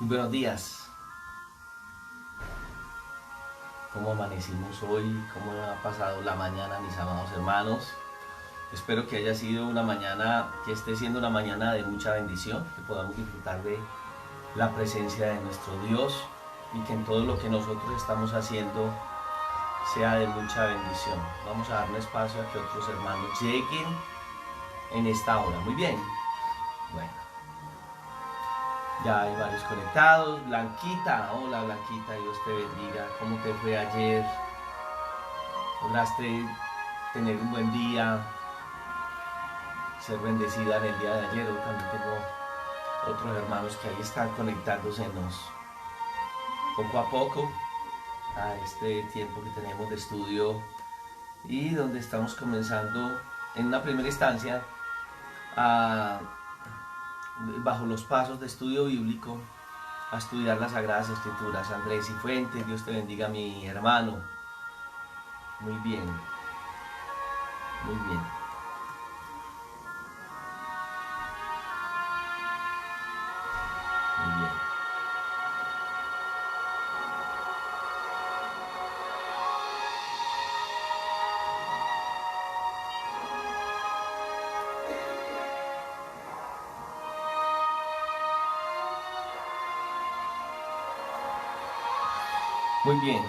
Muy buenos días. ¿Cómo amanecimos hoy? ¿Cómo ha pasado la mañana, mis amados hermanos? Espero que haya sido una mañana, que esté siendo una mañana de mucha bendición, que podamos disfrutar de la presencia de nuestro Dios y que en todo lo que nosotros estamos haciendo sea de mucha bendición. Vamos a dar un espacio a que otros hermanos lleguen en esta hora. Muy bien. Bueno, ya hay varios conectados. Blanquita, hola Blanquita, Dios te bendiga. ¿Cómo te fue ayer? ¿Lograste tener un buen día? Ser bendecida en el día de ayer. Yo también tengo otros hermanos que ahí están conectándosenos poco a poco a este tiempo que tenemos de estudio y donde estamos comenzando en una primera instancia a, bajo los pasos de estudio bíblico, a estudiar las Sagradas Escrituras. Andrés y Fuentes, Dios te bendiga, mi hermano. Muy bien, muy bien, muy bien. Muy bien.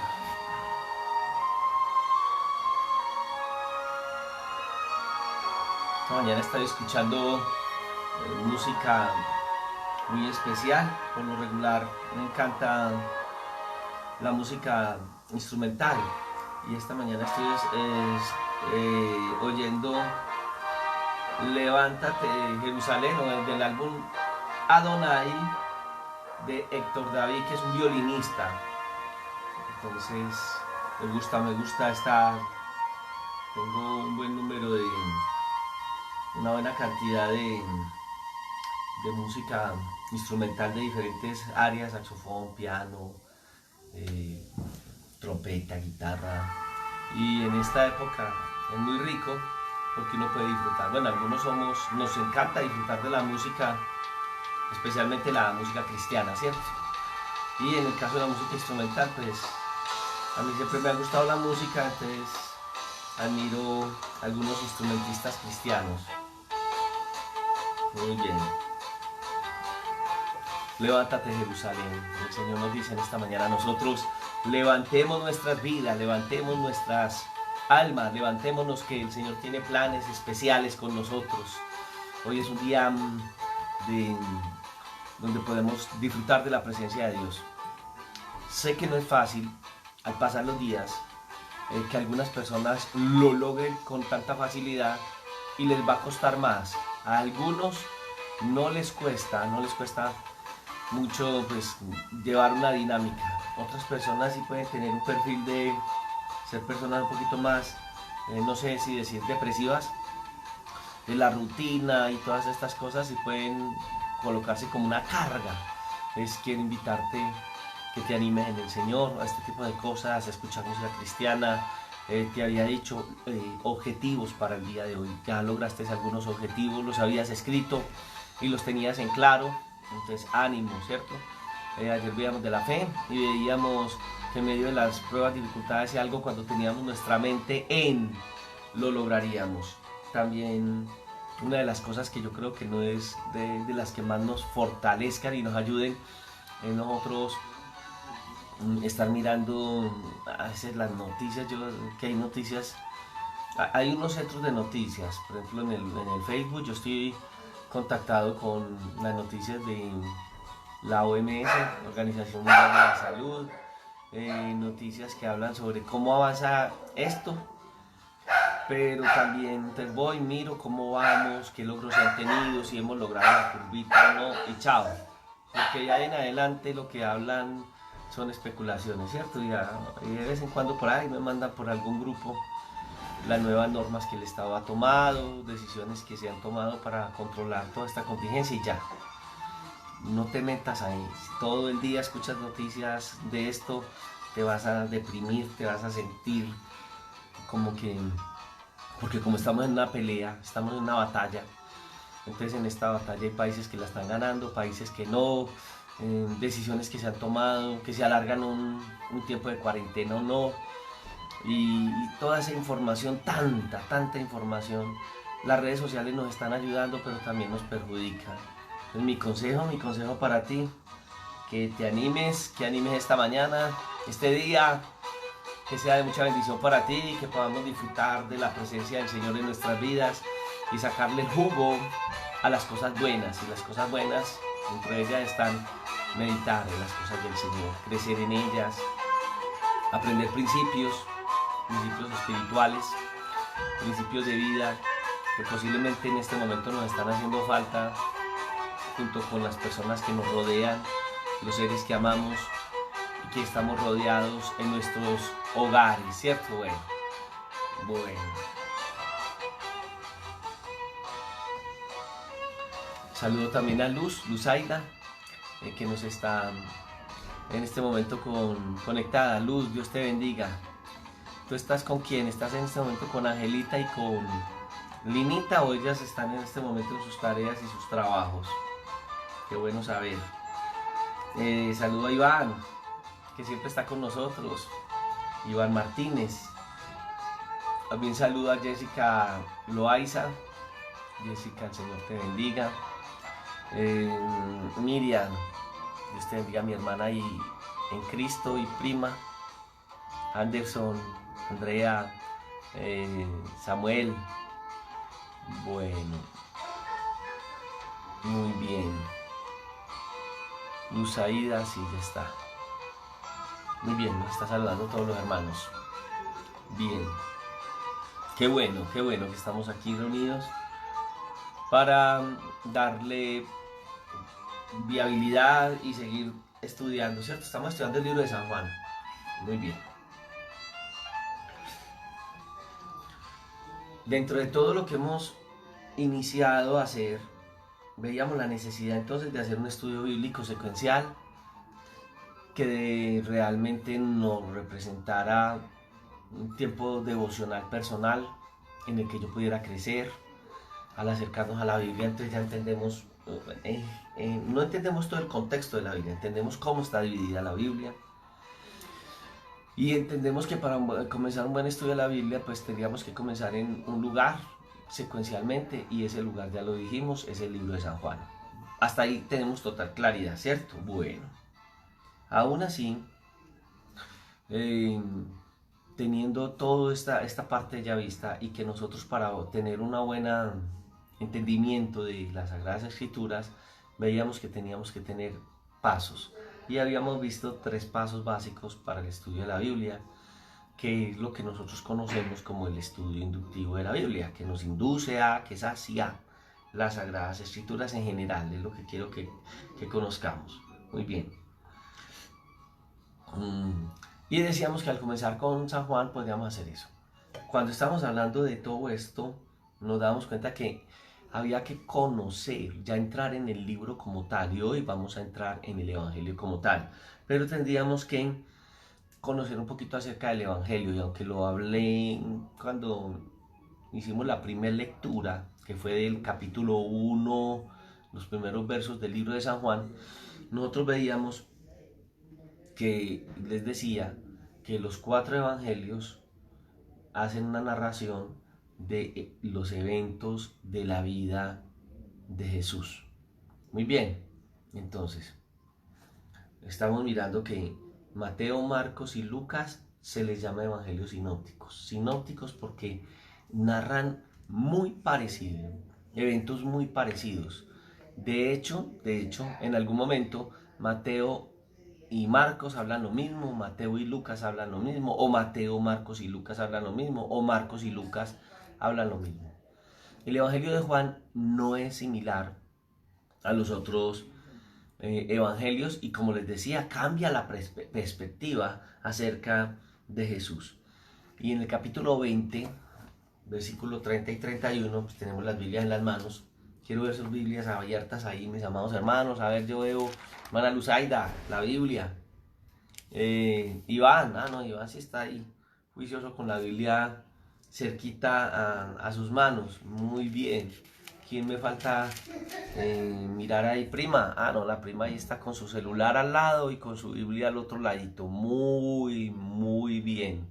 Esta mañana estoy escuchando música muy especial. Por lo regular me encanta la música instrumental y esta mañana estoy oyendo Levántate Jerusalén, o del álbum Adonai de Héctor David, que es un violinista. Entonces me gusta tengo un buen número una buena cantidad de música instrumental de diferentes áreas: saxofón, piano, eh, trompeta, guitarra. Y en esta época es muy rico porque uno puede disfrutar. Bueno, nos encanta disfrutar de la música, especialmente la música cristiana, ¿cierto? Y en el caso de la música instrumental, pues a mí siempre me ha gustado la música, entonces admiro a algunos instrumentistas cristianos. Muy bien. Levántate Jerusalén. El Señor nos dice en esta mañana: nosotros levantemos nuestras vidas, levantemos nuestras almas, levantémonos, que el Señor tiene planes especiales con nosotros. Hoy es un día donde podemos disfrutar de la presencia de Dios. Sé que no es fácil al pasar los días que algunas personas lo logren con tanta facilidad y les va a costar más. A algunos no les cuesta mucho, pues, llevar una dinámica. Otras personas sí pueden tener un perfil de ser personas un poquito más, no sé si decir depresivas, de la rutina y todas estas cosas, y pueden colocarse como una carga. Quiero invitarte que te animes en el Señor a este tipo de cosas, a escuchar música cristiana. Te había dicho objetivos para el día de hoy. Ya lograste algunos objetivos, los habías escrito y los tenías en claro. Entonces, ánimo, ¿cierto? Ayer veíamos de la fe y veíamos que en medio de las pruebas, dificultades y algo, cuando teníamos nuestra mente lo lograríamos. También una de las cosas que yo creo que no es de las que más nos fortalezcan y nos ayuden en nosotros estar mirando a veces las noticias. Que hay noticias, hay unos centros de noticias, por ejemplo en el Facebook yo estoy contactado con las noticias de la OMS, Organización Mundial de la Salud, noticias que hablan sobre cómo avanza esto, pero también entonces voy, miro cómo vamos, qué logros se han tenido, si hemos logrado la curvita o no, y chao, porque ya en adelante lo que hablan son especulaciones, ¿cierto? Y de vez en cuando por ahí me mandan por algún grupo las nuevas normas que el Estado ha tomado, decisiones que se han tomado para controlar toda esta contingencia, y ya. No te metas ahí. Si todo el día escuchas noticias de esto, te vas a deprimir, te vas a sentir como que... Porque como estamos en una pelea, estamos en una batalla, entonces en esta batalla hay países que la están ganando, países que no, decisiones que se han tomado, que se alargan un tiempo de cuarentena o no, y toda esa información, tanta información. Las redes sociales nos están ayudando, pero también nos perjudican. Entonces, mi consejo para ti, que te animes, que animes esta mañana, este día, que sea de mucha bendición para ti y que podamos disfrutar de la presencia del Señor en nuestras vidas y sacarle el jugo a las cosas buenas. Y las cosas buenas, entre ellas están meditar en las cosas del Señor, crecer en ellas, aprender principios espirituales, principios de vida que posiblemente en este momento nos están haciendo falta junto con las personas que nos rodean, los seres que amamos y que estamos rodeados en nuestros hogares, ¿cierto? Bueno. Saludo también a Luz Aida, que nos está en este momento conectada. Luz, Dios te bendiga. ¿Tú estás con quién? ¿Estás en este momento con Angelita y con Linita o ellas están en este momento en sus tareas y sus trabajos? Qué bueno saber. Saludo a Iván, que siempre está con nosotros. Iván Martínez. También saludo a Jessica Loaiza. Jessica, el Señor te bendiga. Miriam, Dios te bendiga, mi hermana y en Cristo y prima. Anderson, Andrea, Samuel. Bueno, muy bien. Luz Aida, sí, ya está. Muy bien, nos está saludando todos los hermanos. Bien. Qué bueno que estamos aquí reunidos para darle viabilidad y seguir estudiando, ¿cierto? Estamos estudiando el libro de San Juan. Muy bien. Dentro de todo lo que hemos iniciado a hacer, veíamos la necesidad entonces de hacer un estudio bíblico secuencial que realmente nos representara un tiempo devocional personal en el que yo pudiera crecer al acercarnos a la Biblia. Entonces ya entendemos, no entendemos todo el contexto de la Biblia, entendemos cómo está dividida la Biblia. Y entendemos que para comenzar un buen estudio de la Biblia, pues tendríamos que comenzar en un lugar secuencialmente, y ese lugar, ya lo dijimos, es el libro de San Juan. Hasta ahí tenemos total claridad, ¿cierto? Bueno, aún así, teniendo toda esta parte ya vista, y que nosotros para tener un buen entendimiento de las Sagradas Escrituras, veíamos que teníamos que tener pasos. Y habíamos visto 3 pasos básicos para el estudio de la Biblia, que es lo que nosotros conocemos como el estudio inductivo de la Biblia, que nos induce a, que es hacia las Sagradas Escrituras en general, es lo que quiero que conozcamos. Muy bien. Y decíamos que al comenzar con San Juan podríamos hacer eso. Cuando estamos hablando de todo esto, nos damos cuenta que había que conocer, ya entrar en el libro como tal, y hoy vamos a entrar en el Evangelio como tal, pero tendríamos que conocer un poquito acerca del Evangelio, y aunque lo hablé cuando hicimos la primera lectura, que fue del capítulo 1, los primeros versos del libro de San Juan, nosotros veíamos que, les decía, que los 4 evangelios hacen una narración de los eventos de la vida de Jesús. Muy bien, entonces estamos mirando que Mateo, Marcos y Lucas se les llama evangelios sinópticos. Sinópticos porque narran muy parecido, eventos muy parecidos. De hecho, en algún momento Mateo y Marcos hablan lo mismo, Mateo y Lucas hablan lo mismo, o Mateo, Marcos y Lucas hablan lo mismo, o Marcos y Lucas hablan lo mismo. El Evangelio de Juan no es similar a los otros evangelios, y como les decía, cambia la perspectiva acerca de Jesús. Y en el capítulo 20, versículo 30 y 31, pues tenemos las Biblias en las manos. Quiero ver sus Biblias abiertas ahí, mis amados hermanos. A ver, yo veo, hermana Luz Aida, la Biblia. Iván, Iván sí está ahí, juicioso con la Biblia cerquita a sus manos. Muy bien. ¿Quién me falta mirar ahí, prima. Ah, no, la prima ahí está con su celular al lado y con su Biblia al otro ladito. Muy, muy bien.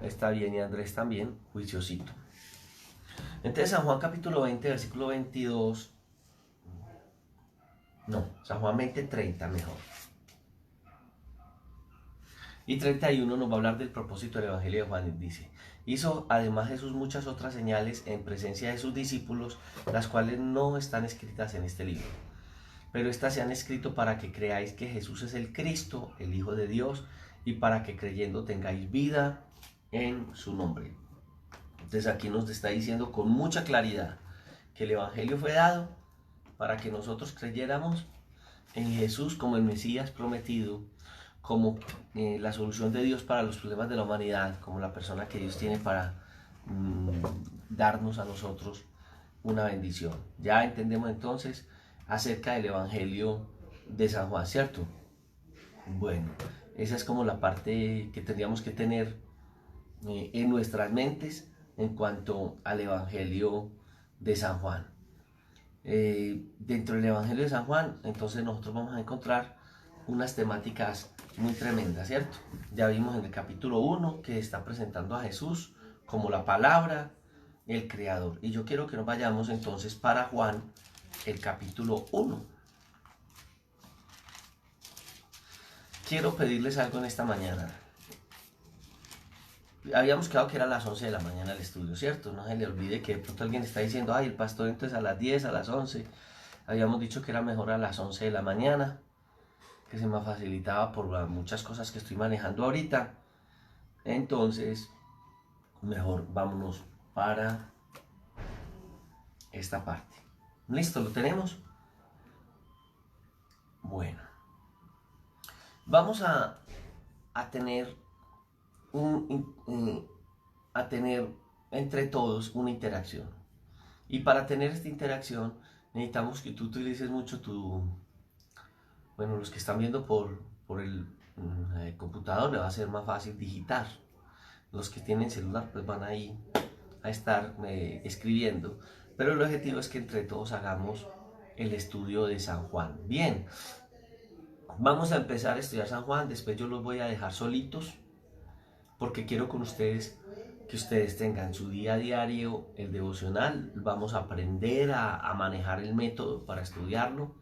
Está bien, y Andrés también, juiciosito. Entonces, San Juan capítulo 20, versículo 22. No, San Juan 20, 30 mejor. Y 31 nos va a hablar del propósito del Evangelio de Juan. Y dice: hizo además Jesús muchas otras señales en presencia de sus discípulos, las cuales no están escritas en este libro. Pero estas se han escrito para que creáis que Jesús es el Cristo, el Hijo de Dios, y para que creyendo tengáis vida en su nombre. Entonces aquí nos está diciendo con mucha claridad que el Evangelio fue dado para que nosotros creyéramos en Jesús como el Mesías prometido, como la solución de Dios para los problemas de la humanidad, como la persona que Dios tiene para darnos a nosotros una bendición. Ya entendemos entonces acerca del Evangelio de San Juan, ¿cierto? Bueno, esa es como la parte que tendríamos que tener en nuestras mentes en cuanto al Evangelio de San Juan. Dentro del Evangelio de San Juan, entonces nosotros vamos a encontrar unas temáticas muy tremendas, ¿cierto? Ya vimos en el capítulo 1 que está presentando a Jesús como la palabra, el creador. Y yo quiero que nos vayamos entonces para Juan, el capítulo 1. Quiero pedirles algo en esta mañana. Habíamos quedado que era a las 11 de la mañana el estudio, ¿cierto? No se le olvide que de pronto alguien está diciendo: ay, el pastor entonces a las 10, a las 11. Habíamos dicho que era mejor a las 11 de la mañana, que se me facilitaba por muchas cosas que estoy manejando ahorita. Entonces, mejor vámonos para esta parte. ¿Listo? ¿Lo tenemos? Bueno. Vamos a tener entre todos una interacción. Y para tener esta interacción necesitamos que tú utilices mucho bueno, los que están viendo por el computador, le va a ser más fácil digitar. Los que tienen celular pues van ahí a estar escribiendo. Pero el objetivo es que entre todos hagamos el estudio de San Juan. Bien, vamos a empezar a estudiar San Juan. Después yo los voy a dejar solitos, porque quiero con ustedes que ustedes tengan su día a diario, el devocional. Vamos a aprender a manejar el método para estudiarlo,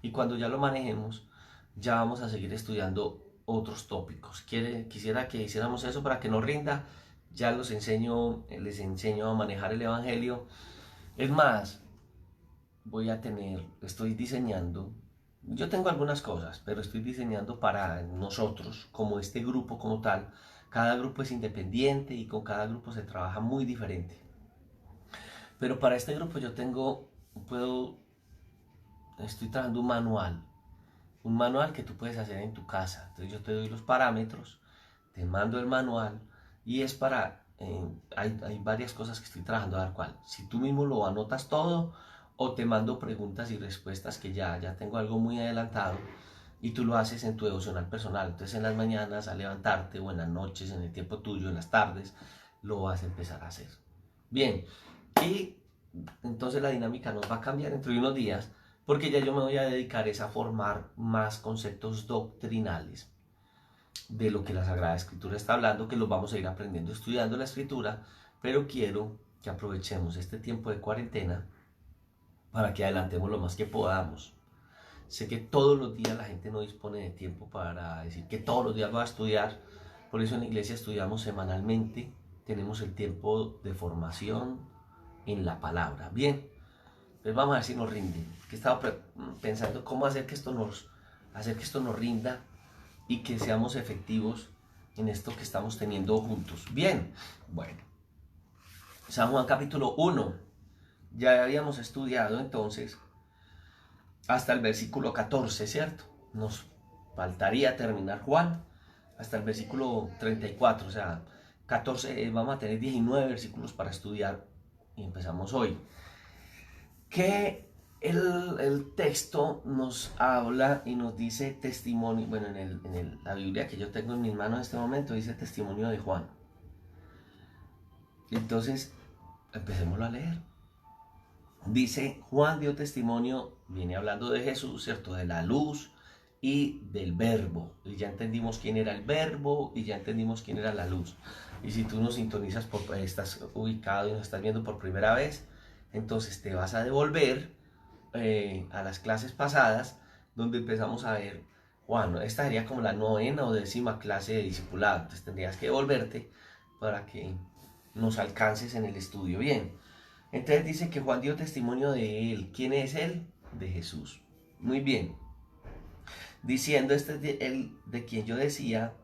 y cuando ya lo manejemos ya vamos a seguir estudiando otros tópicos. Quisiera que hiciéramos eso para que nos rinda. Ya les enseño a manejar el Evangelio. Es más, estoy diseñando, yo tengo algunas cosas, pero estoy diseñando para nosotros, como este grupo como tal. Cada grupo es independiente y con cada grupo se trabaja muy diferente. Pero para este grupo estoy trabajando un manual que tú puedes hacer en tu casa. Entonces yo te doy los parámetros, te mando el manual, y es hay varias cosas que estoy trabajando a ver cuál. Si tú mismo lo anotas todo, o te mando preguntas y respuestas que ya tengo algo muy adelantado, y tú lo haces en tu devocional personal. Entonces en las mañanas al levantarte, o en las noches, en el tiempo tuyo, en las tardes, lo vas a empezar a hacer. Bien, y entonces la dinámica nos va a cambiar dentro de unos días, porque ya yo me voy a dedicar a formar más conceptos doctrinales de lo que la Sagrada Escritura está hablando, que los vamos a ir aprendiendo estudiando la Escritura. Pero quiero que aprovechemos este tiempo de cuarentena para que adelantemos lo más que podamos. Sé que todos los días la gente no dispone de tiempo para decir que todos los días va a estudiar. Por eso en la iglesia estudiamos semanalmente, tenemos el tiempo de formación en la palabra. Bien, pues vamos a ver si nos rinde. Que estaba pensando cómo hacer que esto nos rinda y que seamos efectivos en esto que estamos teniendo juntos. Bien, bueno, San Juan capítulo 1, ya habíamos estudiado entonces hasta el versículo 14, ¿cierto? Nos faltaría terminar Juan hasta el versículo 34, o sea, 14, vamos a tener 19 versículos para estudiar, y empezamos hoy. Que el texto nos habla y nos dice testimonio. Bueno, en la Biblia que yo tengo en mis manos en este momento dice testimonio de Juan. Entonces, empecémoslo a leer. Dice, Juan dio testimonio, viene hablando de Jesús, ¿cierto? De la luz y del verbo. Y ya entendimos quién era el verbo y ya entendimos quién era la luz. Y si tú nos sintonizas, estás ubicado y nos estás viendo por primera vez, entonces te vas a devolver a las clases pasadas, donde empezamos a ver, bueno, esta sería como la 9ª o 10ª clase de discipulado. Entonces tendrías que devolverte para que nos alcances en el estudio bien. Entonces dice que Juan dio testimonio de él. ¿Quién es él? De Jesús. Muy bien. Diciendo, este es el de quien yo decía,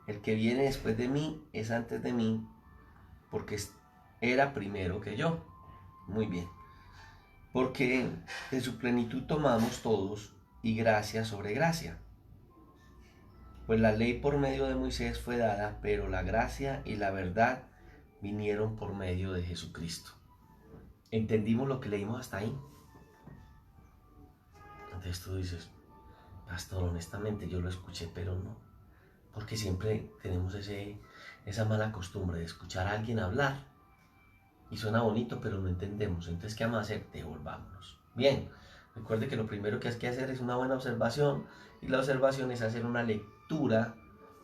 el que viene después de mí es antes de mí, porque era primero que yo. Muy bien. Porque de su plenitud tomamos todos y gracia sobre gracia. Pues la ley por medio de Moisés fue dada, pero la gracia y la verdad vinieron por medio de Jesucristo. ¿Entendimos lo que leímos hasta ahí? Entonces tú dices, pastor, honestamente yo lo escuché, pero no. Porque siempre tenemos esa mala costumbre de escuchar a alguien hablar y suena bonito, pero no entendemos. Entonces, ¿qué vamos a hacer? Devolvámonos. Bien, recuerde que lo primero que hay que hacer es una buena observación, y la observación es hacer una lectura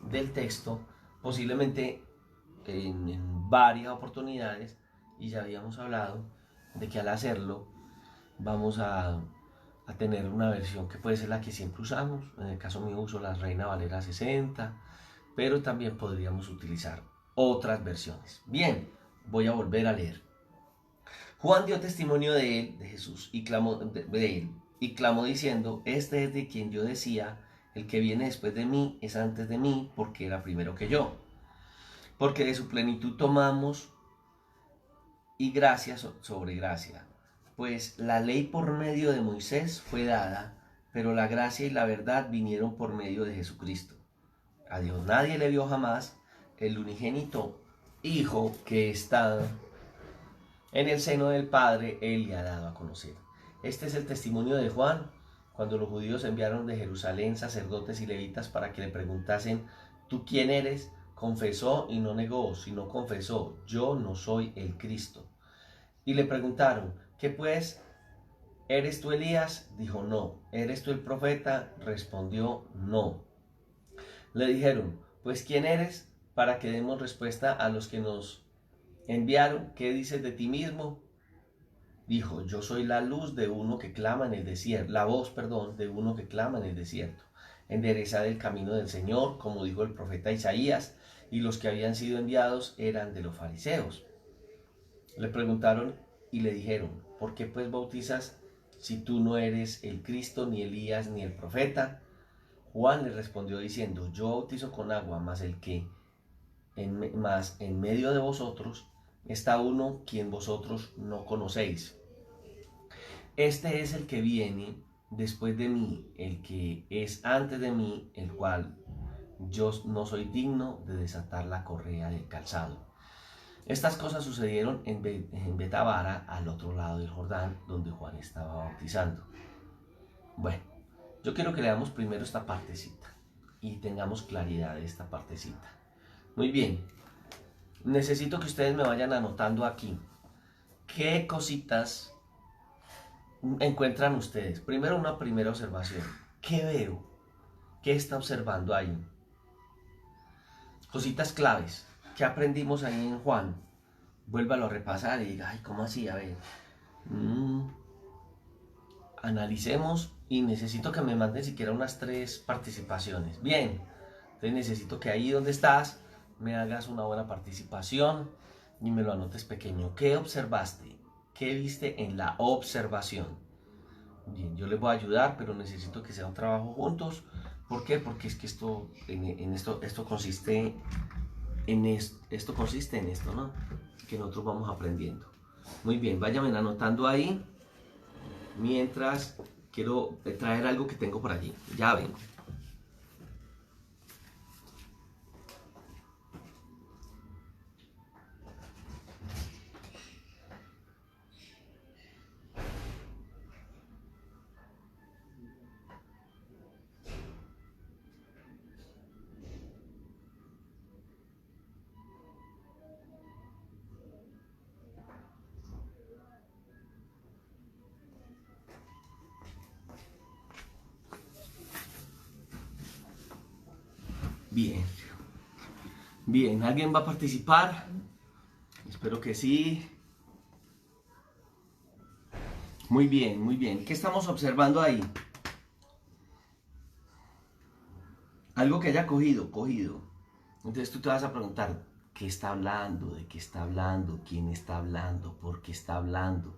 del texto, posiblemente en varias oportunidades, y ya habíamos hablado de que al hacerlo vamos a tener una versión que puede ser la que siempre usamos. En el caso mío uso la Reina Valera 60, pero también podríamos utilizar otras versiones. Bien, voy a volver a leer. Juan dio testimonio de él, de Jesús, y clamó de él, y clamó diciendo, este es de quien yo decía, el que viene después de mí es antes de mí, porque era primero que yo. Porque de su plenitud tomamos y gracia sobre gracia. Pues la ley por medio de Moisés fue dada, pero la gracia y la verdad vinieron por medio de Jesucristo. A Dios nadie le vio jamás, el unigénito Hijo que está en el seno del Padre, Él le ha dado a conocer. Este es el testimonio de Juan, cuando los judíos enviaron de Jerusalén sacerdotes y levitas para que le preguntasen, ¿tú quién eres? Confesó y no negó, sino confesó, yo no soy el Cristo. Y le preguntaron, ¿qué pues? ¿Eres tú Elías? Dijo, no. ¿Eres tú el profeta? Respondió, no. Le dijeron, pues ¿quién eres? Para que demos respuesta a los que nos enviaron. ¿Qué dices de ti mismo? Dijo, yo soy la luz de uno que clama en el desierto, la voz, perdón, de uno que clama en el desierto. Enderezad el camino del Señor, como dijo el profeta Isaías, y los que habían sido enviados eran de los fariseos. Le preguntaron y le dijeron, ¿por qué pues bautizas si tú no eres el Cristo, ni Elías, ni el profeta? Juan le respondió diciendo, yo bautizo con agua, mas en medio de vosotros está uno quien vosotros no conocéis. Este es el que viene después de mí, el que es antes de mí, el cual yo no soy digno de desatar la correa del calzado. Estas cosas sucedieron en Betabara, al otro lado del Jordán, donde Juan estaba bautizando. Bueno, yo quiero que leamos primero esta partecita y tengamos claridad de esta partecita. Muy bien, necesito que ustedes me vayan anotando aquí qué cositas encuentran ustedes. Primero, una primera observación. ¿Qué veo? ¿Qué está observando ahí? Cositas claves. ¿Qué aprendimos ahí en Juan? Vuélvalo a repasar y diga, ay, ¿cómo así? A ver. Analicemos, y necesito que me manden siquiera unas 3 participaciones. Bien, entonces necesito que ahí donde estás me hagas una buena participación y me lo anotes pequeño. ¿Qué observaste? ¿Qué viste en la observación? Bien, yo les voy a ayudar, pero necesito que sea un trabajo juntos. ¿Por qué? Porque es que esto consiste esto consiste en esto, ¿no? Que nosotros vamos aprendiendo. Muy bien, váyanme anotando ahí mientras quiero traer algo que tengo por allí. Ya vengo. Bien. Bien, ¿alguien va a participar? Espero que sí. Muy bien, muy bien. ¿Qué estamos observando ahí? Algo que haya cogido. Entonces tú te vas a preguntar, ¿qué está hablando? ¿De qué está hablando? ¿Quién está hablando? ¿Por qué está hablando?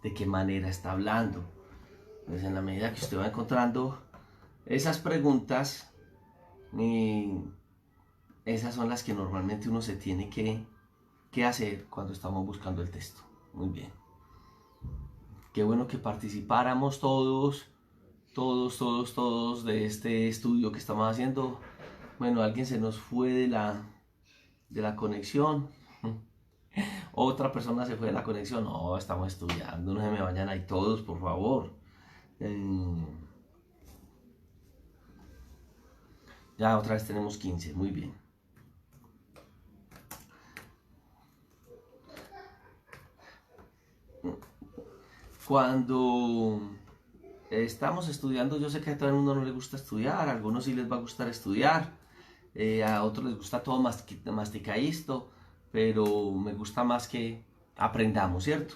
¿De qué manera está hablando? Pues en la medida que usted va encontrando esas preguntas, esas son las que normalmente uno se tiene que hacer cuando estamos buscando el texto. Muy bien. Qué bueno que participáramos todos de este estudio que estamos haciendo. Bueno, alguien se nos fue de la conexión. Otra persona se fue de la conexión. No, estamos estudiando, no se me vayan ahí todos, por favor. Ya otra vez tenemos 15, muy bien. Cuando estamos estudiando, yo sé que a todo el mundo no le gusta estudiar, a algunos sí les va a gustar estudiar, a otros les gusta todo masticadito, pero me gusta más que aprendamos, ¿cierto?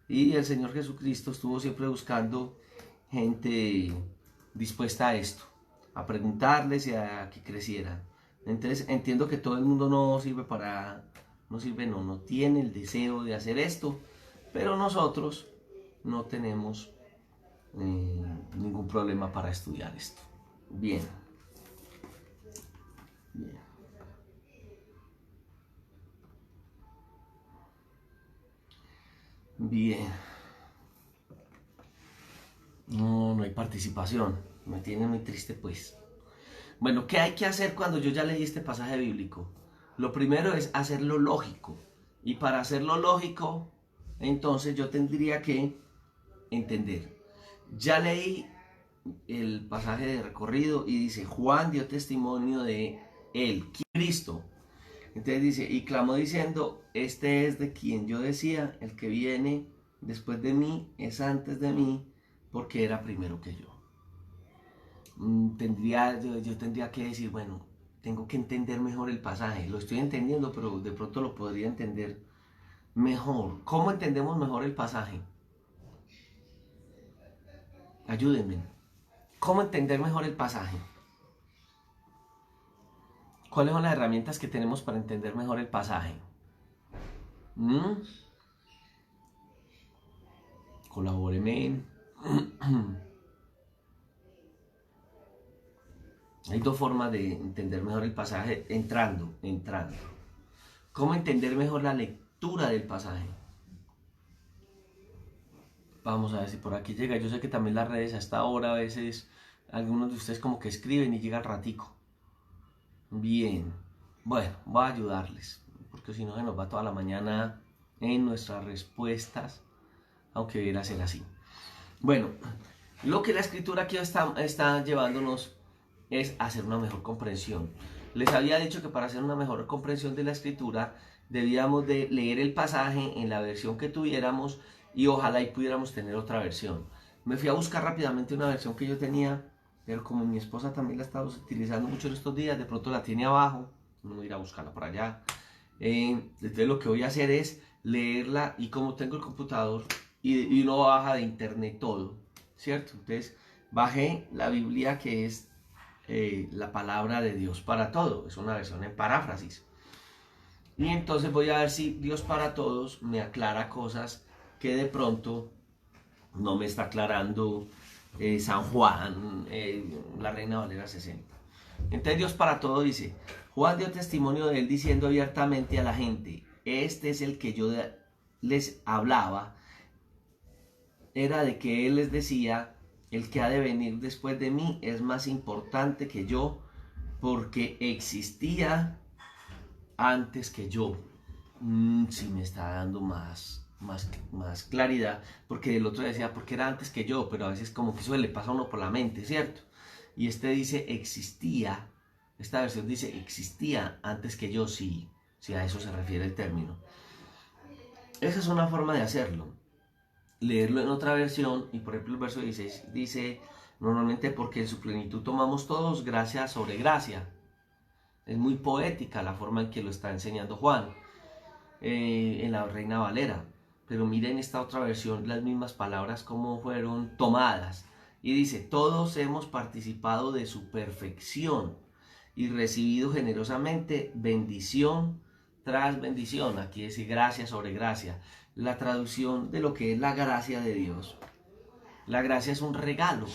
Y el Señor Jesucristo estuvo siempre buscando gente dispuesta a esto, a preguntarles y a que crecieran. Entonces entiendo que todo el mundo no tiene el deseo de hacer esto, pero nosotros no tenemos ningún problema para estudiar esto. Bien. Bien. Bien. No hay participación. Me tiene muy triste, pues. Bueno, ¿qué hay que hacer cuando yo ya leí este pasaje bíblico? Lo primero es hacerlo lógico. Y para hacerlo lógico, entonces yo tendría que entender. Ya leí el pasaje de recorrido y dice, Juan dio testimonio de él, Cristo. Entonces dice, y clamó diciendo, este es de quien yo decía, el que viene después de mí es antes de mí, porque era primero que yo. Yo tendría que decir, bueno, tengo que entender mejor el pasaje. Lo estoy entendiendo, pero de pronto lo podría entender mejor. ¿Cómo entendemos mejor el pasaje? Ayúdenme. ¿Cómo entender mejor el pasaje? ¿Cuáles son las herramientas que tenemos para entender mejor el pasaje? Colabóreme. Hay dos formas de entender mejor el pasaje entrando. ¿Cómo entender mejor la lectura del pasaje? Vamos a ver si por aquí llega. Yo sé que también las redes a esta hora a veces algunos de ustedes como que escriben y llega al ratico. Bien. Bueno, voy a ayudarles, porque si no se nos va toda la mañana en nuestras respuestas, aunque debiera ser así. Bueno, lo que la escritura aquí está llevándonos es hacer una mejor comprensión. Les había dicho que para hacer una mejor comprensión de la escritura debíamos de leer el pasaje en la versión que tuviéramos y ojalá y pudiéramos tener otra versión. Me fui a buscar rápidamente una versión que yo tenía, pero como mi esposa también la está utilizando mucho en estos días, de pronto la tiene abajo, no voy a ir a buscarla por allá. Entonces lo que voy a hacer es leerla y como tengo el computador y uno baja de internet todo, ¿cierto? Entonces bajé la Biblia que es la palabra de Dios para todo, es una versión en paráfrasis. Y entonces voy a ver si Dios para todos me aclara cosas que de pronto no me está aclarando San Juan, la Reina Valera 60. Entonces Dios para todos dice, Juan dio testimonio de él diciendo abiertamente a la gente, este es el que yo les hablaba, era de que él les decía, el que ha de venir después de mí es más importante que yo, porque existía antes que yo. Sí me está dando más claridad, porque el otro decía, porque era antes que yo, pero a veces como que eso le pasa a uno por la mente, ¿cierto? Y este dice, existía, esta versión dice, existía antes que yo, sí, a eso se refiere el término. Esa es una forma de hacerlo. Leerlo en otra versión, y por ejemplo el verso 16 dice, normalmente porque en su plenitud tomamos todos gracia sobre gracia. Es muy poética la forma en que lo está enseñando Juan en la Reina Valera. Pero miren esta otra versión, las mismas palabras como fueron tomadas. Y dice, todos hemos participado de su perfección y recibido generosamente bendición tras bendición. Aquí dice gracia sobre gracia. La traducción de lo que es la gracia de Dios. La gracia es un regalo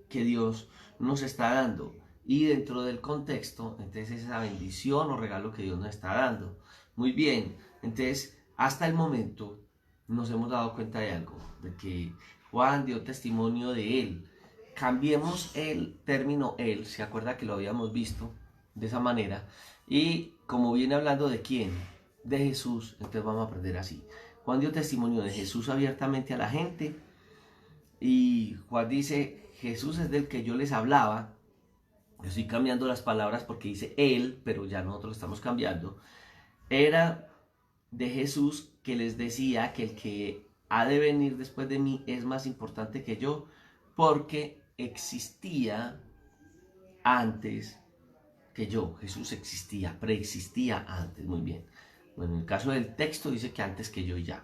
que Dios nos está dando. Y dentro del contexto, entonces es esa bendición o regalo que Dios nos está dando. Muy bien, entonces hasta el momento nos hemos dado cuenta de algo, de que Juan dio testimonio de él. Cambiemos el término él, se acuerda que lo habíamos visto de esa manera, y como viene hablando de quién, de Jesús, entonces vamos a aprender así. Juan dio testimonio de Jesús abiertamente a la gente, y Juan dice, Jesús es del que yo les hablaba. Yo estoy cambiando las palabras porque dice él, pero ya nosotros lo estamos cambiando. Era de Jesús que les decía que el que ha de venir después de mí es más importante que yo, porque existía antes que yo. Jesús existía, preexistía antes. Muy bien. Bueno, en el caso del texto dice que antes que yo ya.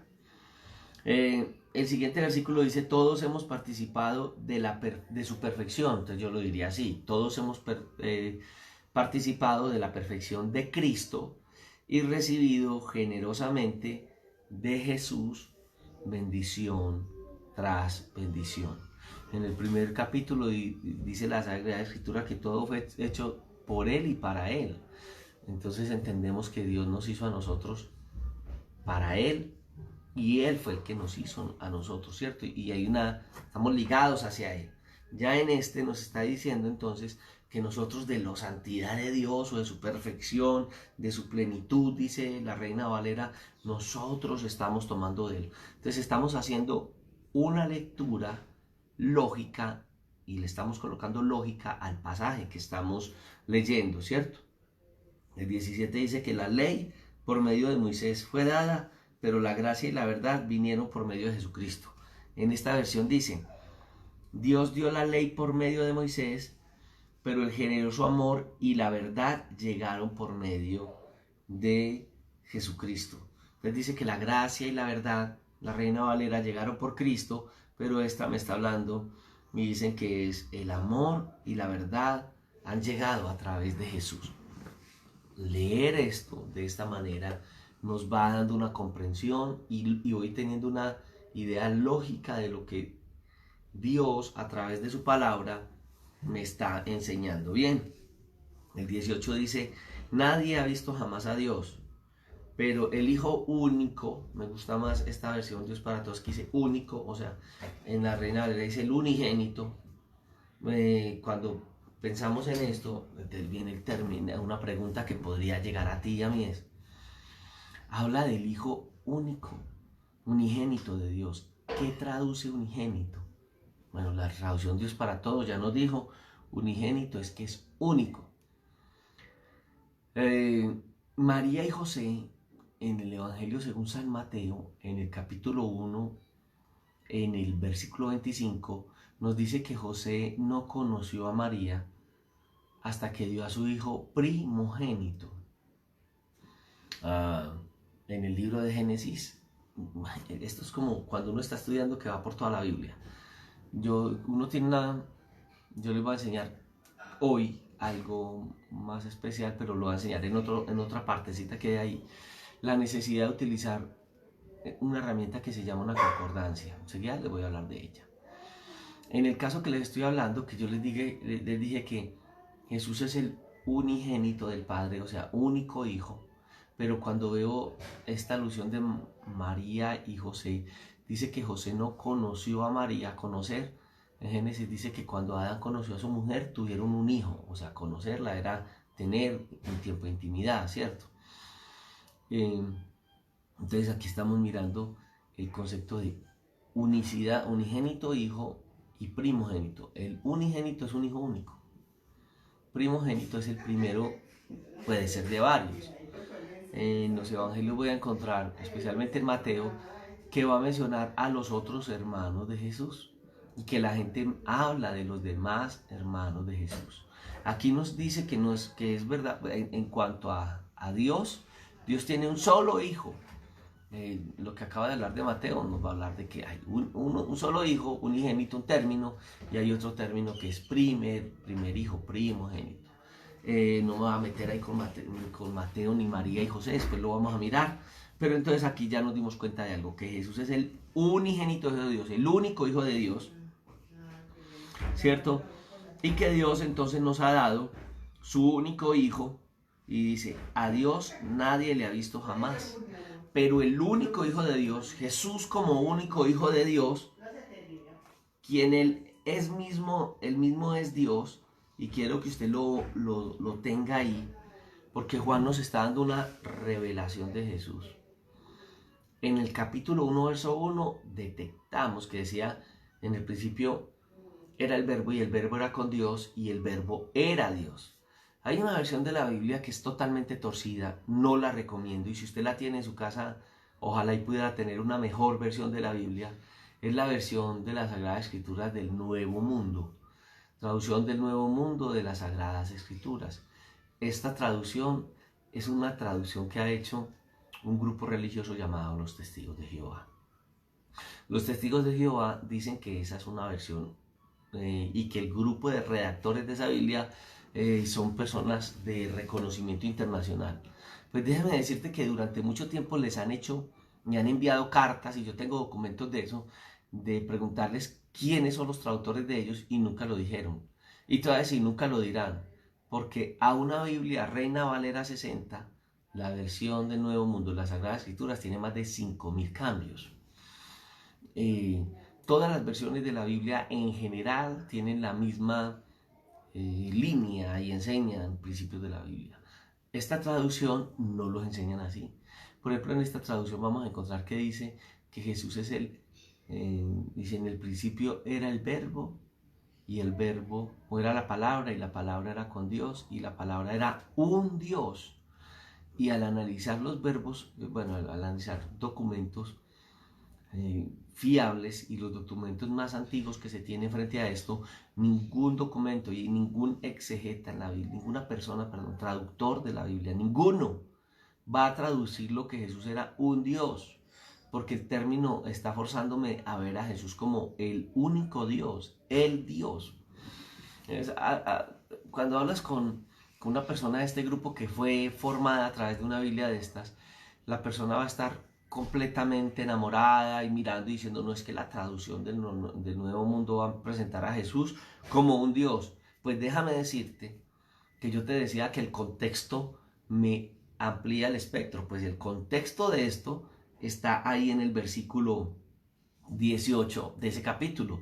El siguiente versículo dice, todos hemos participado de su perfección. Entonces yo lo diría así, todos hemos participado de la perfección de Cristo y recibido generosamente de Jesús bendición tras bendición. En el primer capítulo dice la Sagrada Escritura que todo fue hecho por Él y para Él. Entonces entendemos que Dios nos hizo a nosotros para Él y Él fue el que nos hizo a nosotros, ¿cierto? Y estamos ligados hacia Él. Ya en este nos está diciendo entonces que nosotros de la santidad de Dios o de su perfección, de su plenitud, dice la Reina Valera, nosotros estamos tomando de Él. Entonces estamos haciendo una lectura lógica y le estamos colocando lógica al pasaje que estamos leyendo, ¿cierto? El 17 dice que la ley por medio de Moisés fue dada, pero la gracia y la verdad vinieron por medio de Jesucristo. En esta versión dice, Dios dio la ley por medio de Moisés, pero el generoso amor y la verdad llegaron por medio de Jesucristo. Entonces dice que la gracia y la verdad, la Reina Valera, llegaron por Cristo, pero esta me está hablando y dicen que es el amor y la verdad han llegado a través de Jesús. Leer esto de esta manera nos va dando una comprensión y voy teniendo una idea lógica de lo que Dios a través de su palabra me está enseñando. Bien, el 18 dice, nadie ha visto jamás a Dios, pero el Hijo único, me gusta más esta versión Dios para todos que dice único, o sea, en la Reina Valera dice el unigénito. Cuando pensamos en esto, viene el término, una pregunta que podría llegar a ti y a mí es, habla del Hijo único, unigénito de Dios. ¿Qué traduce unigénito? Bueno, la traducción Dios para todos ya nos dijo, unigénito es que es único. María y José, en el Evangelio según San Mateo, en el capítulo 1, en el versículo 25, nos dice que José no conoció a María hasta que dio a su hijo primogénito. En el libro de Génesis, esto es como cuando uno está estudiando que va por toda la Biblia. Yo les voy a enseñar hoy algo más especial, pero lo voy a enseñar en otra partecita que hay ahí. La necesidad de utilizar una herramienta que se llama una concordancia. Enseguida les voy a hablar de ella. En el caso que les estoy hablando, que yo les dije que Jesús es el unigénito del Padre, o sea, único hijo. Pero cuando veo esta alusión de María y José, dice que José no conoció a María. Conocer, en Génesis dice que cuando Adán conoció a su mujer, tuvieron un hijo. O sea, conocerla era tener un tiempo de intimidad, ¿cierto? Entonces aquí estamos mirando el concepto de unicidad, unigénito hijo y primogénito. El unigénito es un hijo único. Primogénito es el primero, puede ser de varios. En los evangelios voy a encontrar, especialmente en Mateo, que va a mencionar a los otros hermanos de Jesús y que la gente habla de los demás hermanos de Jesús. Aquí nos dice que es verdad en cuanto a Dios. Dios tiene un solo hijo. Lo que acaba de hablar de Mateo nos va a hablar de que hay un solo hijo, unigénito, un término, y hay otro término que es primer hijo, primogénito. No me voy a meter ahí con Mateo ni María y José, después lo vamos a mirar. Pero entonces aquí ya nos dimos cuenta de algo, que Jesús es el unigénito de Dios, el único hijo de Dios, ¿cierto? Y que Dios entonces nos ha dado su único hijo, y dice, a Dios nadie le ha visto jamás. Pero el único hijo de Dios, Jesús como único hijo de Dios, quien él mismo es Dios, y quiero que usted lo tenga ahí, porque Juan nos está dando una revelación de Jesús. En el capítulo 1, verso 1, detectamos que decía, en el principio era el verbo, y el verbo era con Dios, y el verbo era Dios. Hay una versión de la Biblia que es totalmente torcida, no la recomiendo, y si usted la tiene en su casa, ojalá y pudiera tener una mejor versión de la Biblia. Es la versión de las Sagradas Escrituras del Nuevo Mundo, traducción del Nuevo Mundo de las Sagradas Escrituras. Esta traducción es una traducción que ha hecho un grupo religioso llamado los Testigos de Jehová. Los Testigos de Jehová dicen que esa es una versión y que el grupo de redactores de esa Biblia son personas de reconocimiento internacional. Pues déjame decirte que durante mucho tiempo les han hecho, me han enviado cartas, y yo tengo documentos de eso, de preguntarles quiénes son los traductores de ellos, y nunca lo dijeron. Y todavía sí, nunca lo dirán, porque a una Biblia Reina Valera 60, la versión del Nuevo Mundo de las Sagradas Escrituras, tiene más de 5.000 cambios. Todas las versiones de la Biblia en general tienen la misma línea y enseñan principios de la Biblia. Esta traducción no los enseñan así. Por ejemplo, en esta traducción vamos a encontrar que dice que Jesús es dice, en el principio era el verbo, y el verbo, o era la palabra, y la palabra era con Dios, y la palabra era un Dios. Y al analizar los verbos, bueno, al analizar documentos fiables y los documentos más antiguos que se tienen frente a esto, ningún documento y ningún exegeta en la Biblia, ninguna persona, traductor de la Biblia, ninguno va a traducir lo que Jesús era un Dios, porque el término está forzándome a ver a Jesús como el único Dios, el Dios. Cuando hablas con una persona de este grupo que fue formada a través de una Biblia de estas, la persona va a estar completamente enamorada y mirando y diciendo, no, es que la traducción del Nuevo Mundo va a presentar a Jesús como un Dios. Pues déjame decirte que yo te decía que el contexto me amplía el espectro. Pues el contexto de esto está ahí en el versículo 18 de ese capítulo,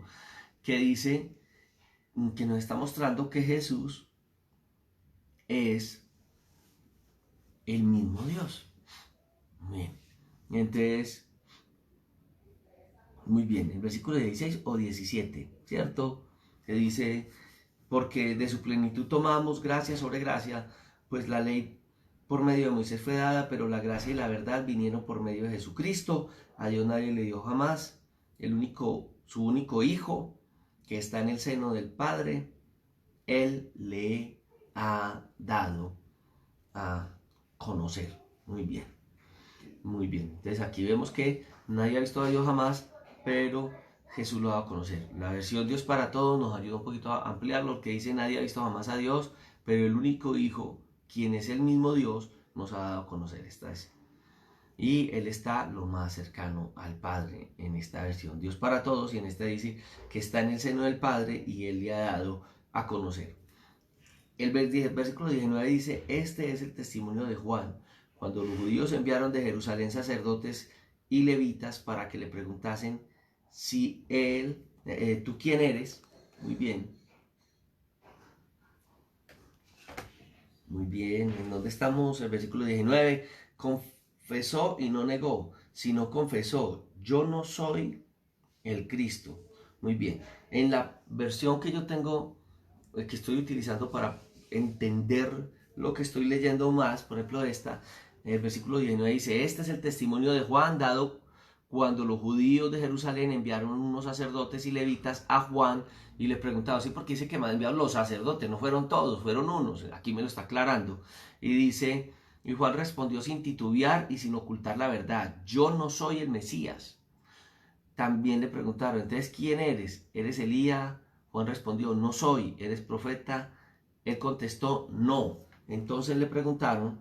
que dice que nos está mostrando que Jesús es el mismo Dios. Bien. Entonces, muy bien, el versículo 16 o 17, ¿cierto? Se dice, porque de su plenitud tomamos gracia sobre gracia, pues la ley por medio de Moisés fue dada, pero la gracia y la verdad vinieron por medio de Jesucristo. A Dios nadie le dio jamás, su único Hijo, que está en el seno del Padre, Él le ha dado a conocer. Muy bien. Muy bien, entonces aquí vemos que nadie ha visto a Dios jamás, pero Jesús lo ha dado a conocer. La versión Dios para todos nos ayuda un poquito a ampliar lo que dice nadie ha visto jamás a Dios, pero el único Hijo, quien es el mismo Dios, nos ha dado a conocer. Esta es. Y Él está lo más cercano al Padre en esta versión Dios para todos, y en esta dice que está en el seno del Padre y Él le ha dado a conocer. El versículo 19 dice, este es el testimonio de Juan, cuando los judíos enviaron de Jerusalén sacerdotes y levitas para que le preguntasen si ¿tú quién eres? Muy bien. Muy bien, ¿en dónde estamos? El versículo 19, confesó y no negó, sino confesó, yo no soy el Cristo. Muy bien, en la versión que yo tengo, que estoy utilizando para entender lo que estoy leyendo más, por ejemplo esta, el versículo 19 dice, este es el testimonio de Juan dado cuando los judíos de Jerusalén enviaron unos sacerdotes y levitas a Juan y le preguntaban, sí, porque dice que me han enviado los sacerdotes, no fueron todos, fueron unos, aquí me lo está aclarando. Y dice, y Juan respondió sin titubear y sin ocultar la verdad, yo no soy el Mesías. También le preguntaron, entonces, ¿quién eres? ¿Eres Elías? Juan respondió, no soy. ¿Eres profeta? Él contestó, no. Entonces le preguntaron,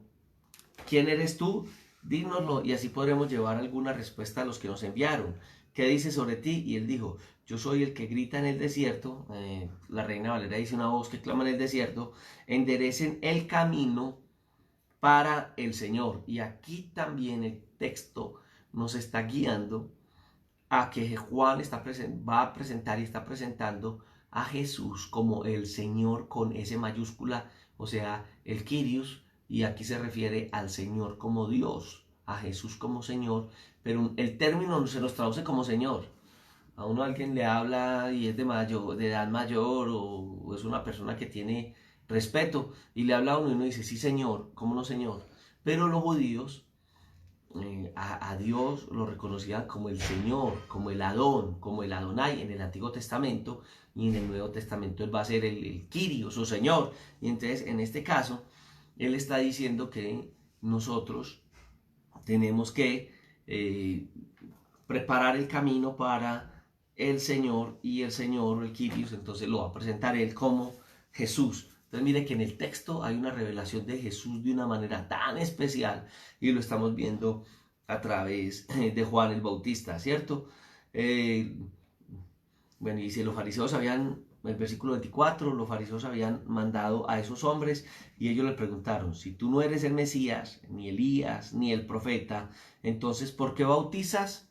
¿quién eres tú? Dínoslo y así podremos llevar alguna respuesta a los que nos enviaron. ¿Qué dice sobre ti? Y él dijo, yo soy el que grita en el desierto. La Reina Valera dice una voz que clama en el desierto, enderecen el camino para el Señor. Y aquí también el texto nos está guiando a que Juan va a presentar y está presentando a Jesús como el Señor con S mayúscula, o sea, el Kyrios, y aquí se refiere al Señor como Dios, a Jesús como Señor, pero el término se nos traduce como Señor. A uno alguien le habla y es de edad mayor o es una persona que tiene respeto y le habla a uno y uno dice, sí Señor, ¿cómo no Señor? Pero los judíos a Dios lo reconocían como el Señor, como el Adón, como el Adonai en el Antiguo Testamento, y en el Nuevo Testamento Él va a ser el Kyrios o Señor. Y entonces en este caso Él está diciendo que nosotros tenemos que preparar el camino para el Señor, y el Señor, el Kyrios, entonces lo va a presentar Él como Jesús. Entonces mire que en el texto hay una revelación de Jesús de una manera tan especial y lo estamos viendo a través de Juan el Bautista, ¿cierto? Bueno, y si los fariseos habían, en el versículo 24, los fariseos habían mandado a esos hombres y ellos le preguntaron, si tú no eres el Mesías, ni Elías, ni el profeta, entonces ¿por qué bautizas?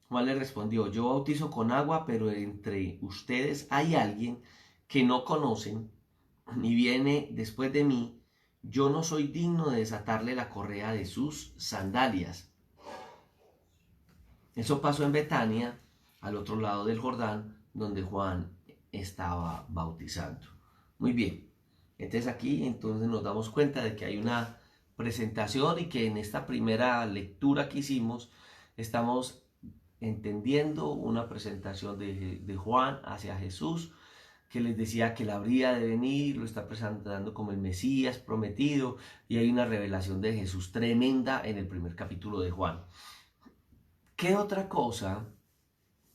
Juan le respondió, yo bautizo con agua, pero entre ustedes hay alguien que no conocen y viene después de mí, yo no soy digno de desatarle la correa de sus sandalias. Eso pasó en Betania, al otro lado del Jordán, donde Juan estaba bautizando. Muy bien, entonces aquí entonces nos damos cuenta de que hay una presentación y que en esta primera lectura que hicimos estamos entendiendo una presentación de Juan hacia Jesús, que les decía que él habría de venir, lo está presentando como el Mesías prometido, y hay una revelación de Jesús tremenda en el primer capítulo de Juan. ¿Qué otra cosa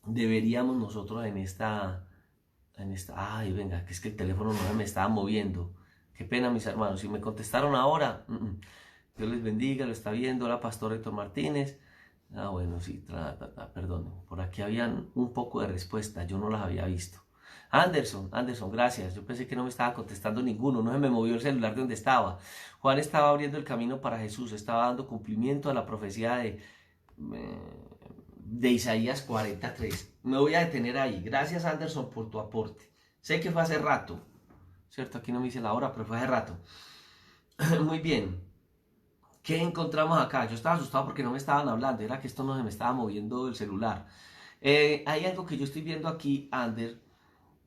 deberíamos nosotros en esta, ay, venga, que es que el teléfono no me estaba moviendo? Qué pena, mis hermanos, si me contestaron ahora, Dios les bendiga, lo está viendo, hola, Pastor Héctor Martínez. Ah, bueno, sí, perdón, por aquí habían un poco de respuesta, yo no las había visto. Anderson, gracias. Yo pensé que no me estaba contestando ninguno, no se me movió el celular de donde estaba. Juan estaba abriendo el camino para Jesús, estaba dando cumplimiento a la profecía de Isaías 43. Me voy a detener ahí. Gracias, Anderson, por tu aporte. Sé que fue hace rato, ¿cierto? Aquí no me dice la hora, pero fue hace rato. Muy bien. ¿Qué encontramos acá? Yo estaba asustado porque no me estaban hablando, era que esto no se me estaba moviendo el celular. Hay algo que yo estoy viendo aquí, Ander,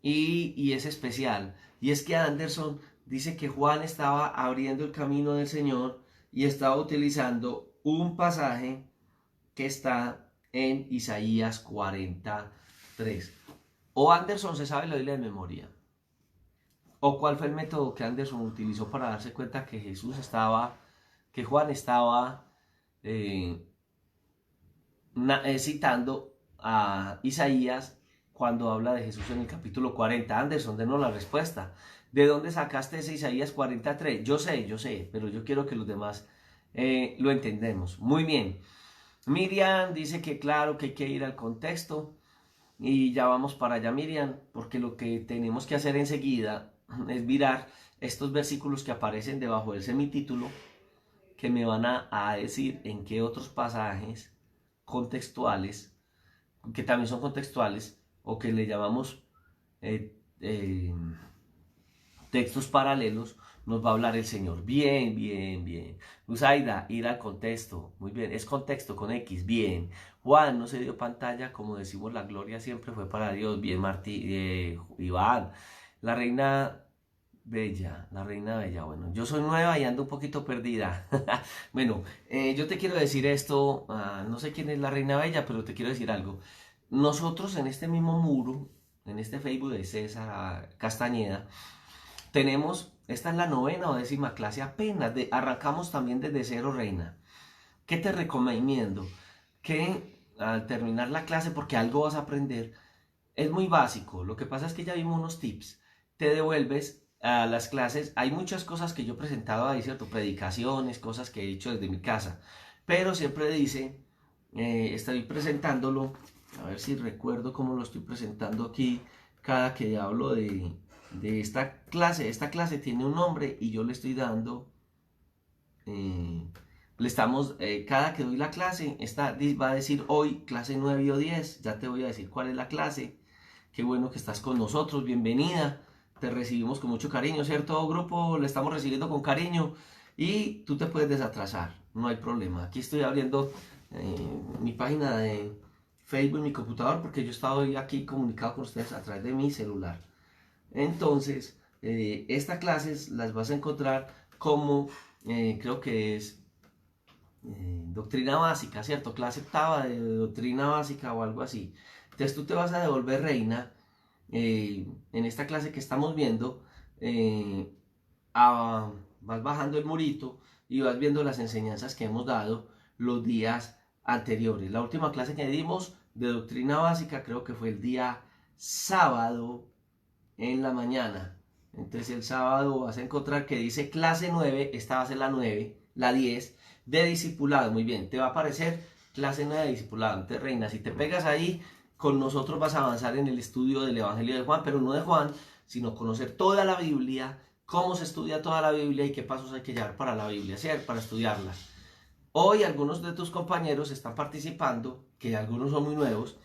y es especial, y es que Anderson dice que Juan estaba abriendo el camino del Señor y estaba utilizando un pasaje que está en Isaías 43. O Anderson se sabe la Biblia de memoria, o cuál fue el método que Anderson utilizó para darse cuenta que que Juan estaba citando a Isaías cuando habla de Jesús en el capítulo 40. Anderson, denos la respuesta. ¿De dónde sacaste ese Isaías 43? Yo sé, pero yo quiero que los demás lo entendemos. Muy bien. Miriam dice que claro que hay que ir al contexto. Y ya vamos para allá, Miriam, porque lo que tenemos que hacer enseguida es mirar estos versículos que aparecen debajo del semitítulo, que me van a decir en qué otros pasajes contextuales, que también son contextuales, o que le llamamos textos paralelos, nos va a hablar el Señor. Bien, bien, bien. Luzaida, ir al contexto. Muy bien, es contexto con X. Bien. Juan, no se dio pantalla, como decimos, la gloria siempre fue para Dios. Bien, Iván. La reina Bella, la reina bella. Bueno, yo soy nueva y ando un poquito perdida. Bueno, yo te quiero decir esto, no sé quién es la reina bella, pero te quiero decir algo. Nosotros en este mismo muro, en este Facebook de César Castañeda, tenemos, esta es la novena o décima clase apenas, arrancamos también desde cero, reina. ¿Qué te recomiendo? Que al terminar la clase, porque algo vas a aprender, es muy básico. Lo que pasa es que ya vimos unos tips. Te devuelves a las clases. Hay muchas cosas que yo he presentado ahí, ¿cierto? Predicaciones, cosas que he hecho desde mi casa. Pero siempre dice, estoy presentándolo. A ver si recuerdo cómo lo estoy presentando aquí. Cada que hablo de esta clase. Esta clase tiene un nombre y yo le estoy dando... le estamos, cada que doy la clase, esta va a decir hoy clase 9 o 10. Ya te voy a decir cuál es la clase. Qué bueno que estás con nosotros, bienvenida. Te recibimos con mucho cariño, ¿cierto, grupo? Le estamos recibiendo con cariño y tú te puedes desatrasar, no hay problema. Aquí estoy abriendo mi página de Facebook en mi computador porque yo estaba aquí comunicado con ustedes a través de mi celular. Entonces, estas clases las vas a encontrar como, creo que es doctrina básica, ¿cierto? Clase octava de doctrina básica o algo así. Entonces tú te vas a devolver, reina, en esta clase que estamos viendo, vas bajando el murito y vas viendo las enseñanzas que hemos dado los días anteriores. La última clase que dimos de doctrina básica creo que fue el día sábado en la mañana. Entonces el sábado vas a encontrar que dice clase 9, esta va a ser la 9, la 10 de discipulado. Muy bien, te va a aparecer clase 9 de discipulado. Entonces, reina, si te pegas ahí, con nosotros vas a avanzar en el estudio del Evangelio de Juan, pero no de Juan, sino conocer toda la Biblia, cómo se estudia toda la Biblia y qué pasos hay que llevar para la Biblia, ¿cierto? Para estudiarla. Hoy algunos de tus compañeros están participando, que algunos son muy nuevos,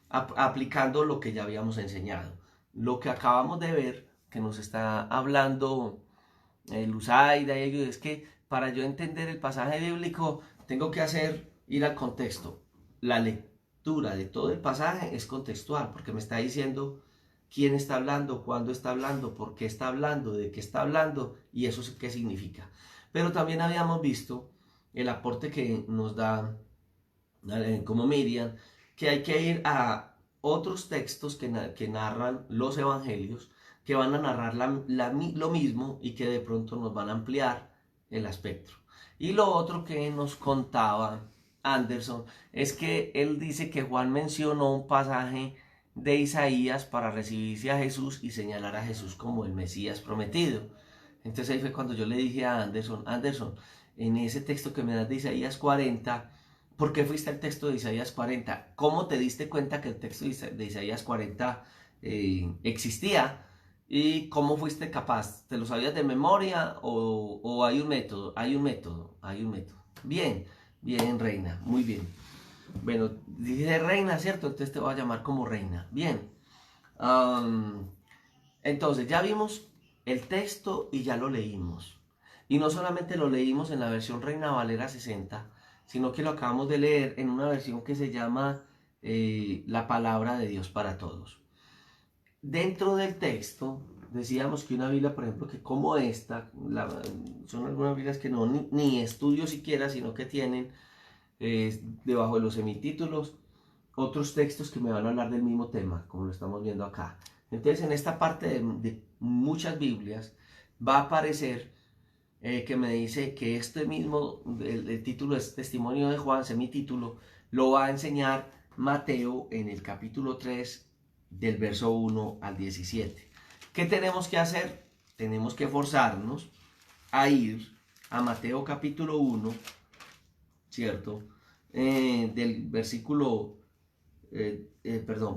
aplicando lo que ya habíamos enseñado. Lo que acabamos de ver, que nos está hablando Luzaida y ellos, es que para yo entender el pasaje bíblico tengo que ir al contexto. La lectura de todo el pasaje es contextual, porque me está diciendo quién está hablando, cuándo está hablando, por qué está hablando, de qué está hablando y eso qué significa. Pero también habíamos visto el aporte que nos da como Miriam, que hay que ir a otros textos que narran los evangelios, que van a narrar lo mismo y que de pronto nos van a ampliar el espectro. Y lo otro que nos contaba Anderson es que él dice que Juan mencionó un pasaje de Isaías para recibirse a Jesús y señalar a Jesús como el Mesías prometido. Entonces ahí fue cuando yo le dije a Anderson, en ese texto que me das de Isaías 40, ¿por qué fuiste al texto de Isaías 40? ¿Cómo te diste cuenta que el texto de Isaías 40 existía? ¿Y cómo fuiste capaz? ¿Te lo sabías de memoria o hay un método? Hay un método. Bien, bien, reina, muy bien. Bueno, dice reina, ¿cierto? Entonces te voy a llamar como reina. Bien. Entonces, ya vimos el texto y ya lo leímos. Y no solamente lo leímos en la versión Reina Valera 60, sino que lo acabamos de leer en una versión que se llama La Palabra de Dios para Todos. Dentro del texto, decíamos que una Biblia, por ejemplo, que como esta, son algunas Biblias que no ni estudio siquiera, sino que tienen debajo de los semitítulos otros textos que me van a hablar del mismo tema, como lo estamos viendo acá. Entonces, en esta parte de muchas Biblias va a aparecer que me dice que este mismo, el título es Testimonio de Juan, semitítulo, lo va a enseñar Mateo en el capítulo 3, del verso 1 al 17. ¿Qué tenemos que hacer? Tenemos que forzarnos a ir a Mateo capítulo 1, ¿cierto? Del versículo,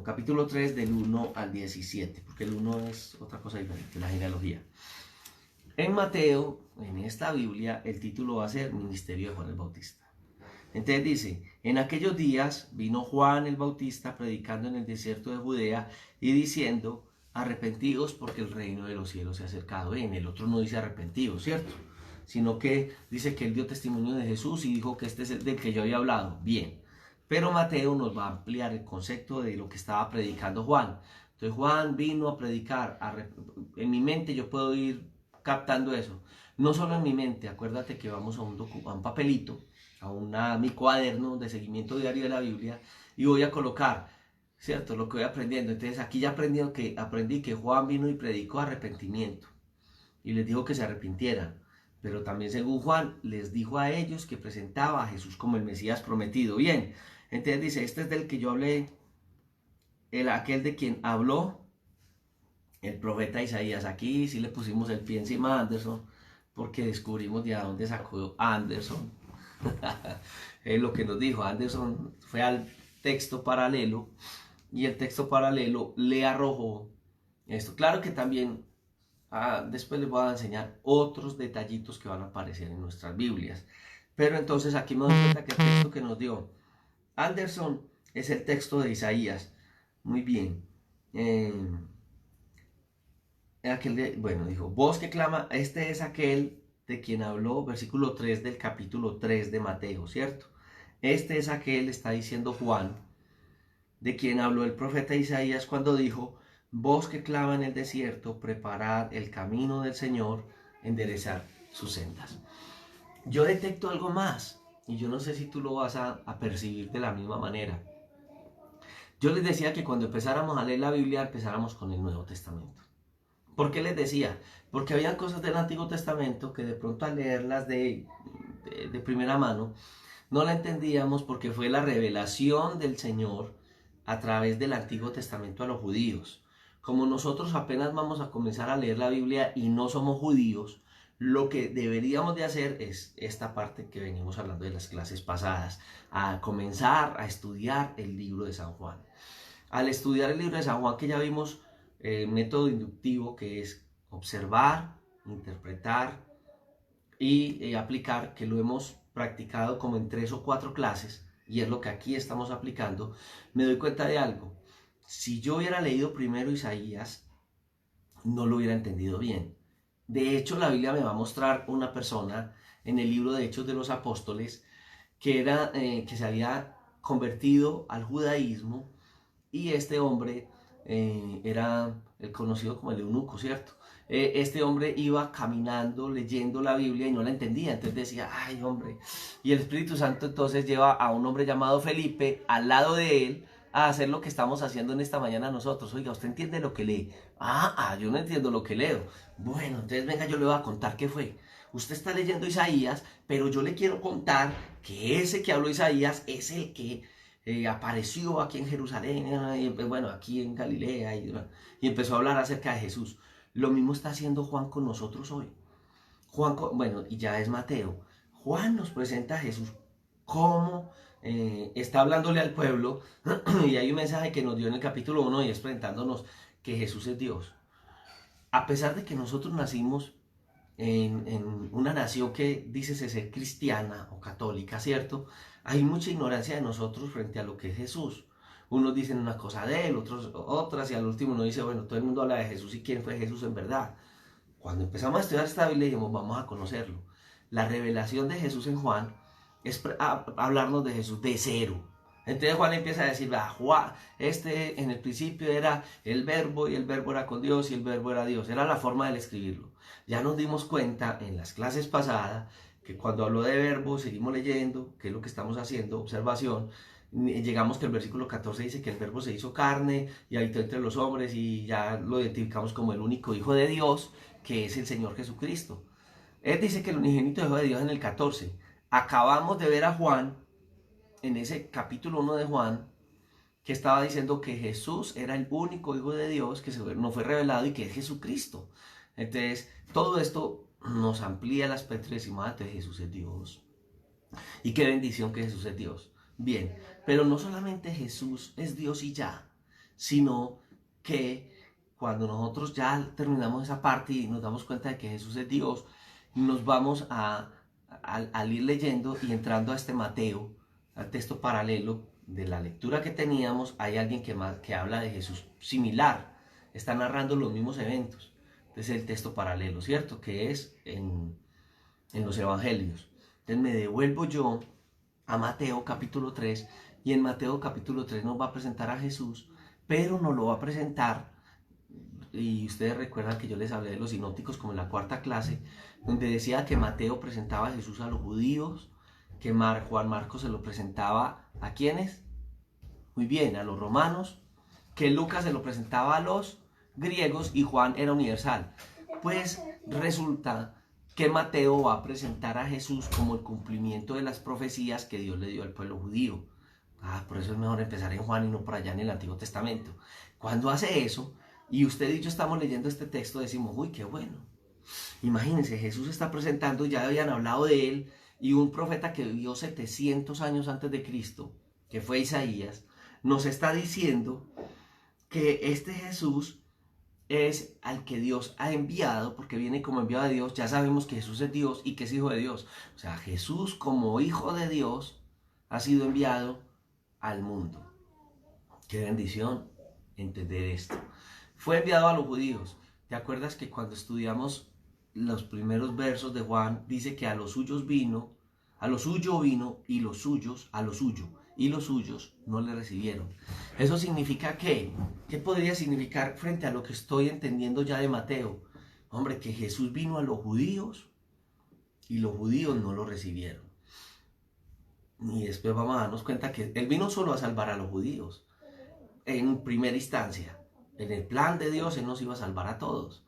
capítulo 3 del 1 al 17, porque el 1 es otra cosa diferente, la genealogía. En Mateo, en esta Biblia, el título va a ser Ministerio de Juan el Bautista. Entonces dice, en aquellos días vino Juan el Bautista predicando en el desierto de Judea y diciendo, arrepentidos porque el reino de los cielos se ha acercado. En el otro no dice arrepentidos, ¿cierto? Sino que dice que él dio testimonio de Jesús y dijo que este es el del que yo había hablado. Bien, pero Mateo nos va a ampliar el concepto de lo que estaba predicando Juan. Entonces Juan vino a predicar, en mi mente yo puedo ir captando eso. No solo en mi mente, acuérdate que vamos a a un papelito, mi cuaderno de seguimiento diario de la Biblia, y voy a colocar, ¿cierto? Lo que voy aprendiendo. Entonces aquí ya aprendí que Juan vino y predicó arrepentimiento y les dijo que se arrepintieran. Pero también según Juan les dijo a ellos que presentaba a Jesús como el Mesías prometido. Bien, entonces dice, este es del que yo hablé, aquel de quien habló el profeta Isaías. Aquí sí le pusimos el pie encima a Anderson, porque descubrimos de dónde sacó Anderson. Es lo que nos dijo. Anderson fue al texto paralelo y el texto paralelo le arrojó esto. Claro que también después les voy a enseñar otros detallitos que van a aparecer en nuestras Biblias. Pero entonces aquí me doy cuenta que el texto que nos dio Anderson es el texto de Isaías. Muy bien. Bueno, dijo, voz que clama, este es aquel de quien habló, versículo 3 del capítulo 3 de Mateo, ¿cierto? Este es aquel, está diciendo Juan, de quien habló el profeta Isaías cuando dijo, voz que clama en el desierto, preparad el camino del Señor, enderezar sus sendas. Yo detecto algo más, y yo no sé si tú lo vas a percibir de la misma manera. Yo les decía que cuando empezáramos a leer la Biblia, empezáramos con el Nuevo Testamento. ¿Por qué les decía? Porque había cosas del Antiguo Testamento que de pronto al leerlas de primera mano, no la entendíamos porque fue la revelación del Señor a través del Antiguo Testamento a los judíos. Como nosotros apenas vamos a comenzar a leer la Biblia y no somos judíos, lo que deberíamos de hacer es esta parte que venimos hablando de las clases pasadas, a comenzar a estudiar el libro de San Juan. Al estudiar el libro de San Juan, que ya vimos método inductivo, que es observar, interpretar y aplicar, que lo hemos practicado como en 3 o 4 clases, y es lo que aquí estamos aplicando, me doy cuenta de algo. Si yo hubiera leído primero Isaías, no lo hubiera entendido bien. De hecho, la Biblia me va a mostrar una persona en el libro de Hechos de los Apóstoles que se había convertido al judaísmo, y este hombre era el conocido como el eunuco, ¿cierto? Este hombre iba caminando, leyendo la Biblia y no la entendía, entonces decía, ay hombre, y el Espíritu Santo entonces lleva a un hombre llamado Felipe al lado de él a hacer lo que estamos haciendo en esta mañana nosotros. Oiga, ¿usted entiende lo que lee? Yo no entiendo lo que leo. Bueno, entonces venga, yo le voy a contar qué fue. Usted está leyendo Isaías, pero yo le quiero contar que ese que habló Isaías es el que apareció aquí en Jerusalén, y bueno, aquí en Galilea, y empezó a hablar acerca de Jesús. Lo mismo está haciendo Juan con nosotros hoy. Bueno, y ya es Mateo. Juan nos presenta a Jesús como está hablándole al pueblo, y hay un mensaje que nos dio en el capítulo 1 y es presentándonos que Jesús es Dios. A pesar de que nosotros nacimos en una nación que dice ser cristiana o católica, ¿cierto? Hay mucha ignorancia de nosotros frente a lo que es Jesús. Unos dicen una cosa de él, otros otras, y al último uno dice, bueno, todo el mundo habla de Jesús, ¿y quién fue Jesús en verdad? Cuando empezamos a estudiar esta Biblia, dijimos, vamos a conocerlo. La revelación de Jesús en Juan es hablarnos de Jesús de cero. Entonces Juan empieza a decir, Juan, en el principio era el verbo, y el verbo era con Dios, y el verbo era Dios. Era la forma de escribirlo. Ya nos dimos cuenta en las clases pasadas que cuando habló de verbo, seguimos leyendo, que es lo que estamos haciendo, observación, llegamos que el versículo 14 dice que el verbo se hizo carne y habitó entre los hombres, y ya lo identificamos como el único Hijo de Dios, que es el Señor Jesucristo. Él dice que el unigénito Hijo de Dios en el 14. Acabamos de ver a Juan, en ese capítulo 1 de Juan, que estaba diciendo que Jesús era el único Hijo de Dios que nos fue revelado y que es Jesucristo. Entonces, todo esto nos amplía el aspecto y decimos, entonces Jesús es Dios. Y qué bendición que Jesús es Dios. Bien, pero no solamente Jesús es Dios y ya, sino que cuando nosotros ya terminamos esa parte y nos damos cuenta de que Jesús es Dios, nos vamos al ir leyendo y entrando a este Mateo, al texto paralelo de la lectura que teníamos, hay alguien que habla de Jesús similar, está narrando los mismos eventos. Entonces el texto paralelo, ¿cierto? Que es en los evangelios. Entonces me devuelvo yo a Mateo capítulo 3, y en Mateo capítulo 3 nos va a presentar a Jesús, pero nos lo va a presentar y ustedes recuerdan que yo les hablé de los sinópticos como en la cuarta clase, donde decía que Mateo presentaba a Jesús a los judíos, que Juan Marcos se lo presentaba ¿a quiénes? Muy bien, a los romanos, que Lucas se lo presentaba a los griegos y Juan era universal. Pues resulta que Mateo va a presentar a Jesús como el cumplimiento de las profecías que Dios le dio al pueblo judío. Por eso es mejor empezar en Juan y no por allá en el Antiguo Testamento. Cuando hace eso, y usted y yo estamos leyendo este texto, decimos, uy, qué bueno. Imagínense, Jesús está presentando, ya habían hablado de él, y un profeta que vivió 700 años antes de Cristo, que fue Isaías, nos está diciendo que este Jesús es al que Dios ha enviado, porque viene como enviado de Dios. Ya sabemos que Jesús es Dios y que es hijo de Dios. O sea, Jesús como hijo de Dios ha sido enviado al mundo. Qué bendición entender esto. Fue enviado a los judíos. ¿Te acuerdas que cuando estudiamos los primeros versos de Juan, dice que a los suyos vino, a lo suyo vino y los suyos, a lo suyo, y los suyos no le recibieron? ¿Eso significa qué? ¿Qué podría significar frente a lo que estoy entendiendo ya de Mateo? Hombre, que Jesús vino a los judíos y los judíos no lo recibieron. Y después vamos a darnos cuenta que Él vino solo a salvar a los judíos. En primera instancia, en el plan de Dios Él nos iba a salvar a todos.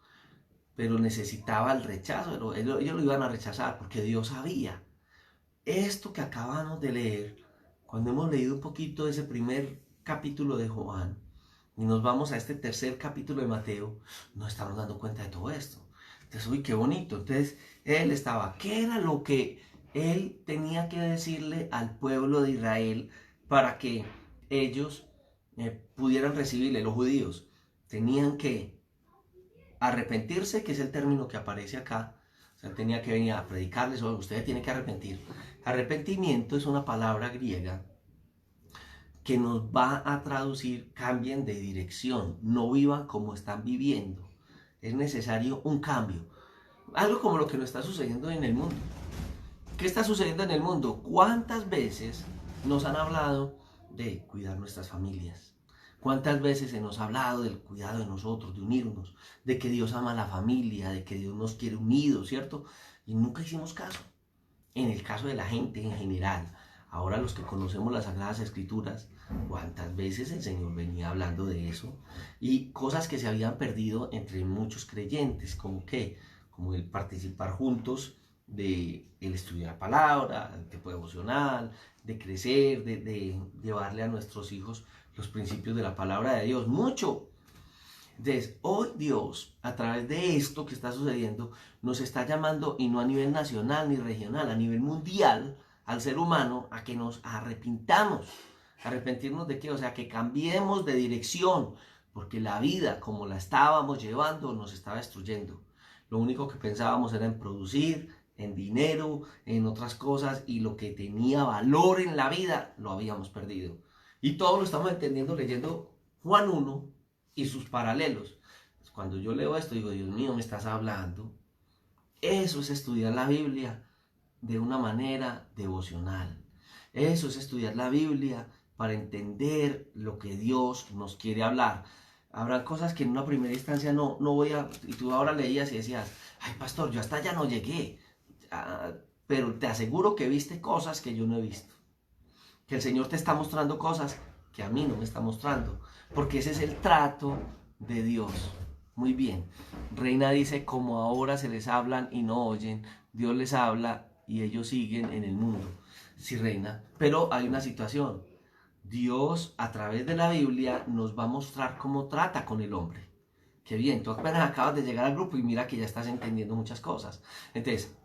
Pero necesitaba el rechazo, ellos lo iban a rechazar porque Dios sabía. Esto que acabamos de leer, cuando hemos leído un poquito de ese primer capítulo de Juan y nos vamos a este tercer capítulo de Mateo, nos estamos dando cuenta de todo esto. Entonces, uy, qué bonito. Entonces, ¿qué era lo que él tenía que decirle al pueblo de Israel para que ellos pudieran recibirle? Los judíos tenían que arrepentirse, que es el término que aparece acá. O sea, tenía que venir a predicarles, o ustedes tienen que arrepentir. Arrepentimiento es una palabra griega que nos va a traducir: cambien de dirección, no vivan como están viviendo. Es necesario un cambio. Algo como lo que nos está sucediendo en el mundo. ¿Qué está sucediendo en el mundo? ¿Cuántas veces nos han hablado de cuidar nuestras familias? ¿Cuántas veces se nos ha hablado del cuidado de nosotros, de unirnos, de que Dios ama a la familia, de que Dios nos quiere unidos, ¿cierto? Y nunca hicimos caso. En el caso de la gente en general, ahora los que conocemos las Sagradas Escrituras, ¿cuántas veces el Señor venía hablando de eso? Y cosas que se habían perdido entre muchos creyentes, como que, como el participar juntos de el estudiar la palabra, el tiempo devocional, de crecer, de llevarle a nuestros hijos los principios de la palabra de Dios, mucho. Entonces, hoy Dios, a través de esto que está sucediendo, nos está llamando, y no a nivel nacional ni regional, a nivel mundial, al ser humano, a que nos arrepintamos. ¿Arrepentirnos de qué? O sea, que cambiemos de dirección, porque la vida como la estábamos llevando nos estaba destruyendo. Lo único que pensábamos era en producir, en dinero, en otras cosas, y lo que tenía valor en la vida lo habíamos perdido. Y todo lo estamos entendiendo leyendo Juan 1 y sus paralelos. Cuando yo leo esto digo, Dios mío, me estás hablando. Eso es estudiar la Biblia de una manera devocional. Eso es estudiar la Biblia para entender lo que Dios nos quiere hablar. Habrá cosas que en una primera instancia no voy a... Y tú ahora leías y decías, ay pastor, yo hasta allá no llegué. Pero te aseguro que viste cosas que yo no he visto. Que el Señor te está mostrando cosas que a mí no me está mostrando. Porque ese es el trato de Dios. Muy bien. Reina dice, como ahora se les hablan y no oyen, Dios les habla y ellos siguen en el mundo. Sí, Reina. Pero hay una situación. Dios, a través de la Biblia, nos va a mostrar cómo trata con el hombre. Qué bien, tú apenas acabas de llegar al grupo y mira que ya estás entendiendo muchas cosas. Entonces,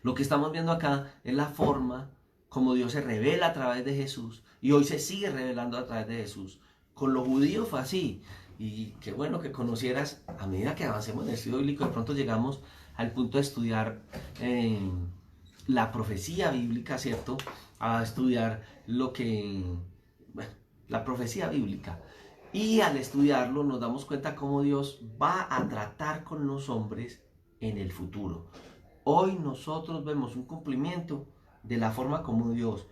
lo que estamos viendo acá es la forma como Dios se revela a través de Jesús, y hoy se sigue revelando a través de Jesús. Con los judíos fue así, y qué bueno que conocieras, a medida que avancemos en el estudio bíblico, de pronto llegamos al punto de estudiar la profecía bíblica, ¿cierto? A estudiar la profecía bíblica. Y al estudiarlo nos damos cuenta cómo Dios va a tratar con los hombres en el futuro. Hoy nosotros vemos un cumplimiento de la forma como Dios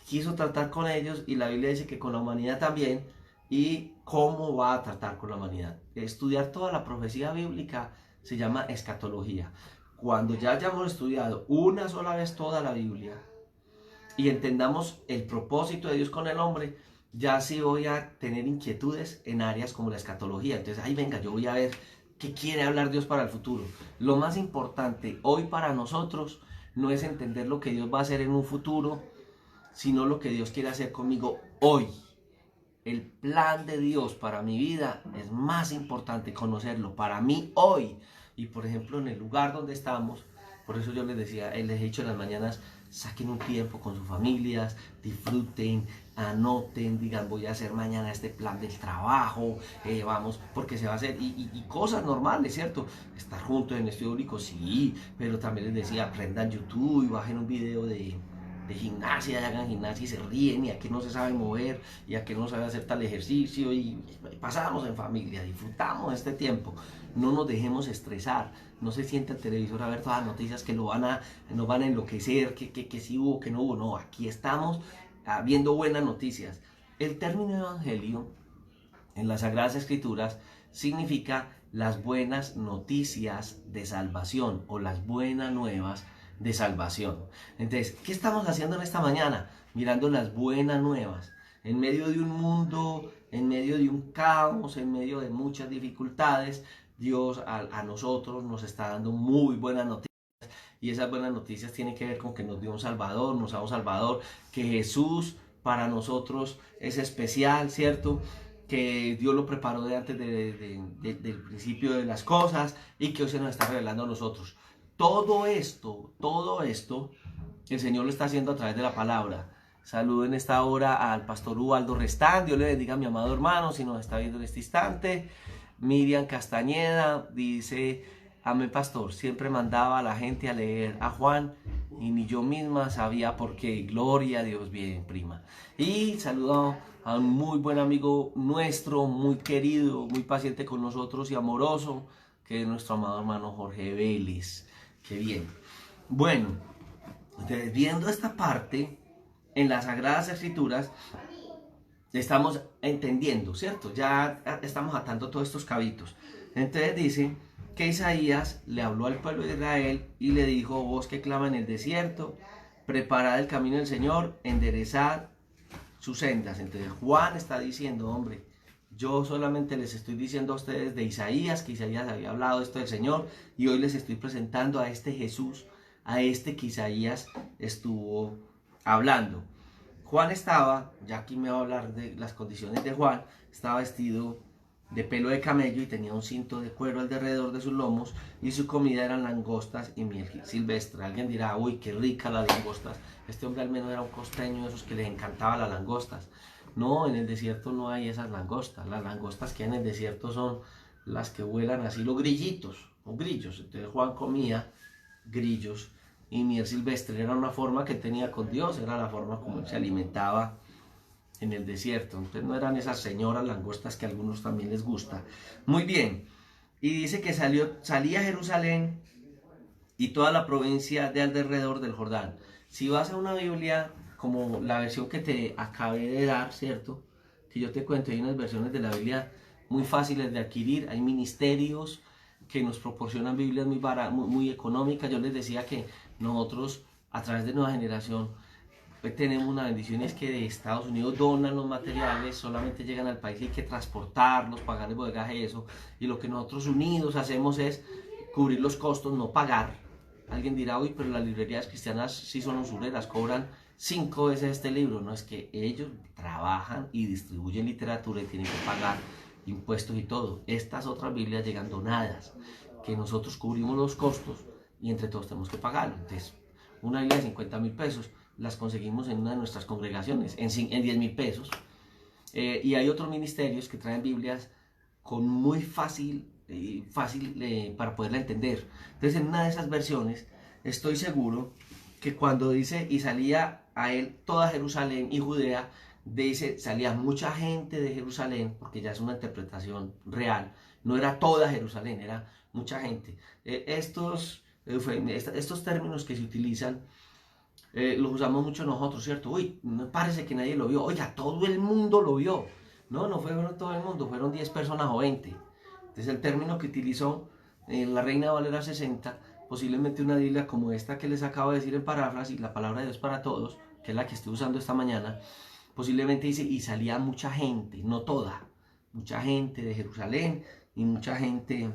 quiso tratar con ellos, y la Biblia dice que con la humanidad también, y cómo va a tratar con la humanidad. Estudiar toda la profecía bíblica se llama escatología. Cuando ya hayamos estudiado una sola vez toda la Biblia y entendamos el propósito de Dios con el hombre, ya sí voy a tener inquietudes en áreas como la escatología. Entonces, ay, venga, yo voy a ver qué quiere hablar Dios para el futuro. Lo más importante hoy para nosotros no es entender lo que Dios va a hacer en un futuro, sino lo que Dios quiere hacer conmigo hoy. El plan de Dios para mi vida es más importante conocerlo para mí hoy. Y por ejemplo, en el lugar donde estamos, por eso yo les decía, les he dicho en las mañanas, saquen un tiempo con sus familias, disfruten, anoten, digan, voy a hacer mañana este plan del trabajo, vamos, porque se va a hacer, y cosas normales, ¿cierto? Estar juntos en el estudio bíblico, sí, pero también les decía, aprendan YouTube y bajen un video de gimnasia, y hagan gimnasia y se ríen, y aquel no se sabe mover, y aquel no sabe hacer tal ejercicio, y pasamos en familia, disfrutamos este tiempo, no nos dejemos estresar, no se sienta el televisor a ver todas las noticias que nos van a enloquecer, que sí hubo, que no hubo, no, aquí estamos viendo buenas noticias. El término evangelio en las Sagradas Escrituras significa las buenas noticias de salvación o las buenas nuevas de salvación. Entonces, ¿qué estamos haciendo en esta mañana? Mirando las buenas nuevas. En medio de un mundo, en medio de un caos, en medio de muchas dificultades, Dios a nosotros nos está dando muy buenas noticias. Y esas buenas noticias tienen que ver con que nos dio un Salvador, nos da un Salvador, que Jesús para nosotros es especial, ¿cierto? Que Dios lo preparó de antes del principio de las cosas y que hoy se nos está revelando a nosotros. Todo esto, el Señor lo está haciendo a través de la palabra. Saludo en esta hora al pastor Ubaldo Restán. Dios le bendiga a mi amado hermano, si nos está viendo en este instante. Miriam Castañeda dice, amén pastor, siempre mandaba a la gente a leer a Juan y ni yo misma sabía por qué. Gloria a Dios, bien prima. Y saludo a un muy buen amigo nuestro, muy querido, muy paciente con nosotros y amoroso, que es nuestro amado hermano Jorge Vélez. Qué bien. Bueno, entonces, viendo esta parte en las Sagradas Escrituras, estamos entendiendo, ¿cierto? Ya estamos atando todos estos cabitos. Entonces dice que Isaías le habló al pueblo de Israel y le dijo, vos que clama en el desierto, preparad el camino del Señor, enderezad sus sendas. Entonces Juan está diciendo, hombre, yo solamente les estoy diciendo a ustedes de Isaías, que Isaías había hablado esto del Señor, y hoy les estoy presentando a este Jesús, a este que Isaías estuvo hablando. Juan estaba, ya aquí me va a hablar de las condiciones de Juan, estaba vestido de pelo de camello y tenía un cinto de cuero alrededor de sus lomos y su comida eran langostas y miel silvestre. Alguien dirá, uy, qué rica las langostas. Este hombre al menos era un costeño de esos que les encantaba las langostas. No, en el desierto no hay esas langostas. Las langostas que hay en el desierto son las que vuelan así, los grillitos, o grillos. Entonces Juan comía grillos y miel silvestre. Era una forma que tenía con Dios, era la forma como él se alimentaba en el desierto. Entonces no eran esas señoras langostas que a algunos también les gusta. Muy bien. Y dice que salía a Jerusalén y toda la provincia de alrededor del Jordán. Si vas a una Biblia como la versión que te acabé de dar, ¿cierto? Que yo te cuento, hay unas versiones de la Biblia muy fáciles de adquirir, hay ministerios que nos proporcionan Biblias muy económicas. Yo les decía que nosotros, a través de Nueva Generación, tenemos una bendición, y es que de Estados Unidos donan los materiales, solamente llegan al país y hay que transportarlos, pagar el bodegaje, eso, y lo que nosotros unidos hacemos es cubrir los costos, no pagar. Alguien dirá, uy, pero las librerías cristianas sí son usureras, cobran 5 veces este libro. No, es que ellos trabajan y distribuyen literatura y tienen que pagar impuestos y todo. Estas otras Biblias llegan donadas, que nosotros cubrimos los costos y entre todos tenemos que pagarlo. Entonces, una Biblia de 50,000 pesos las conseguimos en una de nuestras congregaciones en 10,000 pesos. Y hay otros ministerios que traen Biblias con muy fácil para poderla entender. Entonces, en una de esas versiones, estoy seguro que cuando dice, y salía a él toda Jerusalén y Judea, dice, salía mucha gente de Jerusalén, porque ya es una interpretación real, no era toda Jerusalén, era mucha gente. Estos términos que se utilizan, los usamos mucho nosotros, ¿cierto? Uy, no parece que nadie lo vio. Oiga, todo el mundo lo vio. No, no fueron todo el mundo, fueron 10 personas o 20. Entonces el término que utilizó la Reina Valera 60, posiblemente una Biblia como esta que les acabo de decir en paráfrasis, la palabra de Dios para todos, que es la que estoy usando esta mañana, posiblemente dice, y salía mucha gente, no toda, mucha gente de Jerusalén y mucha gente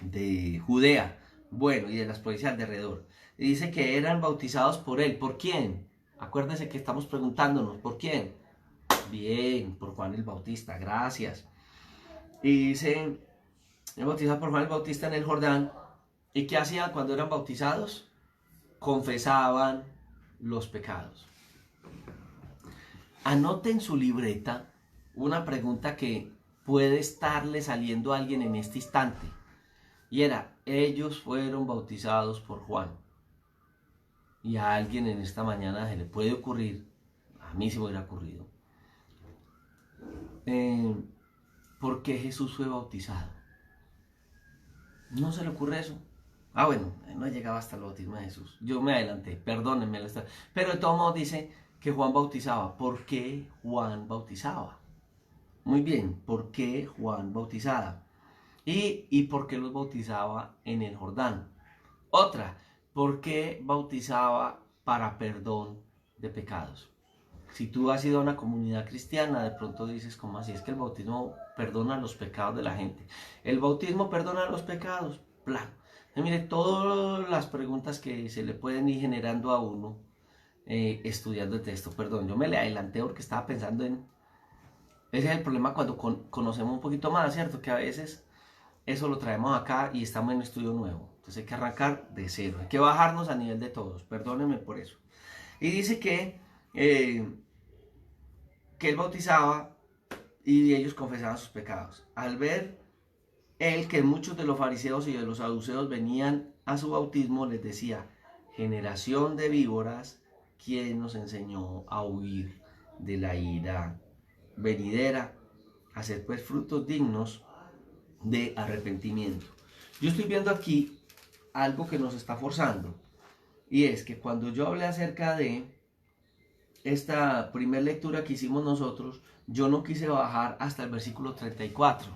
de Judea, bueno, y de las provincias de alrededor. Y dice que eran bautizados por él. ¿Por quién? Acuérdense que estamos preguntándonos, ¿por quién? Bien, por Juan el Bautista, gracias. Y dice, bautizado por Juan el Bautista en el Jordán. ¿Y qué hacían cuando eran bautizados? Confesaban los pecados. Anote en su libreta una pregunta que puede estarle saliendo a alguien en este instante. Y era, ellos fueron bautizados por Juan. Y a alguien en esta mañana se le puede ocurrir, a mí se me hubiera ocurrido, ¿por qué Jesús fue bautizado? ¿No se le ocurre eso? Ah, bueno, no llegaba hasta el bautismo de Jesús. Yo me adelanté, perdónenme. Pero de todos modos dice que Juan bautizaba. ¿Por qué Juan bautizaba? Muy bien, ¿por qué Juan bautizaba? ¿Y por qué los bautizaba en el Jordán? Otra, ¿por qué bautizaba para perdón de pecados? Si tú has ido a una comunidad cristiana, de pronto dices, ¿cómo así? Es que el bautismo perdona los pecados de la gente. El bautismo perdona los pecados, plan. Mire, todas las preguntas que se le pueden ir generando a uno estudiando el texto. Perdón, yo me le adelanté porque estaba pensando en... Ese es el problema cuando conocemos un poquito más, ¿cierto? Que a veces eso lo traemos acá y estamos en un estudio nuevo. Entonces hay que arrancar de cero. Hay que bajarnos a nivel de todos. Perdónenme por eso. Y dice que él bautizaba y ellos confesaban sus pecados. Al ver él que muchos de los fariseos y de los saduceos venían a su bautismo, les decía, generación de víboras, ¿quién nos enseñó a huir de la ira venidera? Hacer pues frutos dignos de arrepentimiento. Yo estoy viendo aquí algo que nos está forzando, y es que cuando yo hablé acerca de esta primera lectura que hicimos nosotros, yo no quise bajar hasta el versículo 34,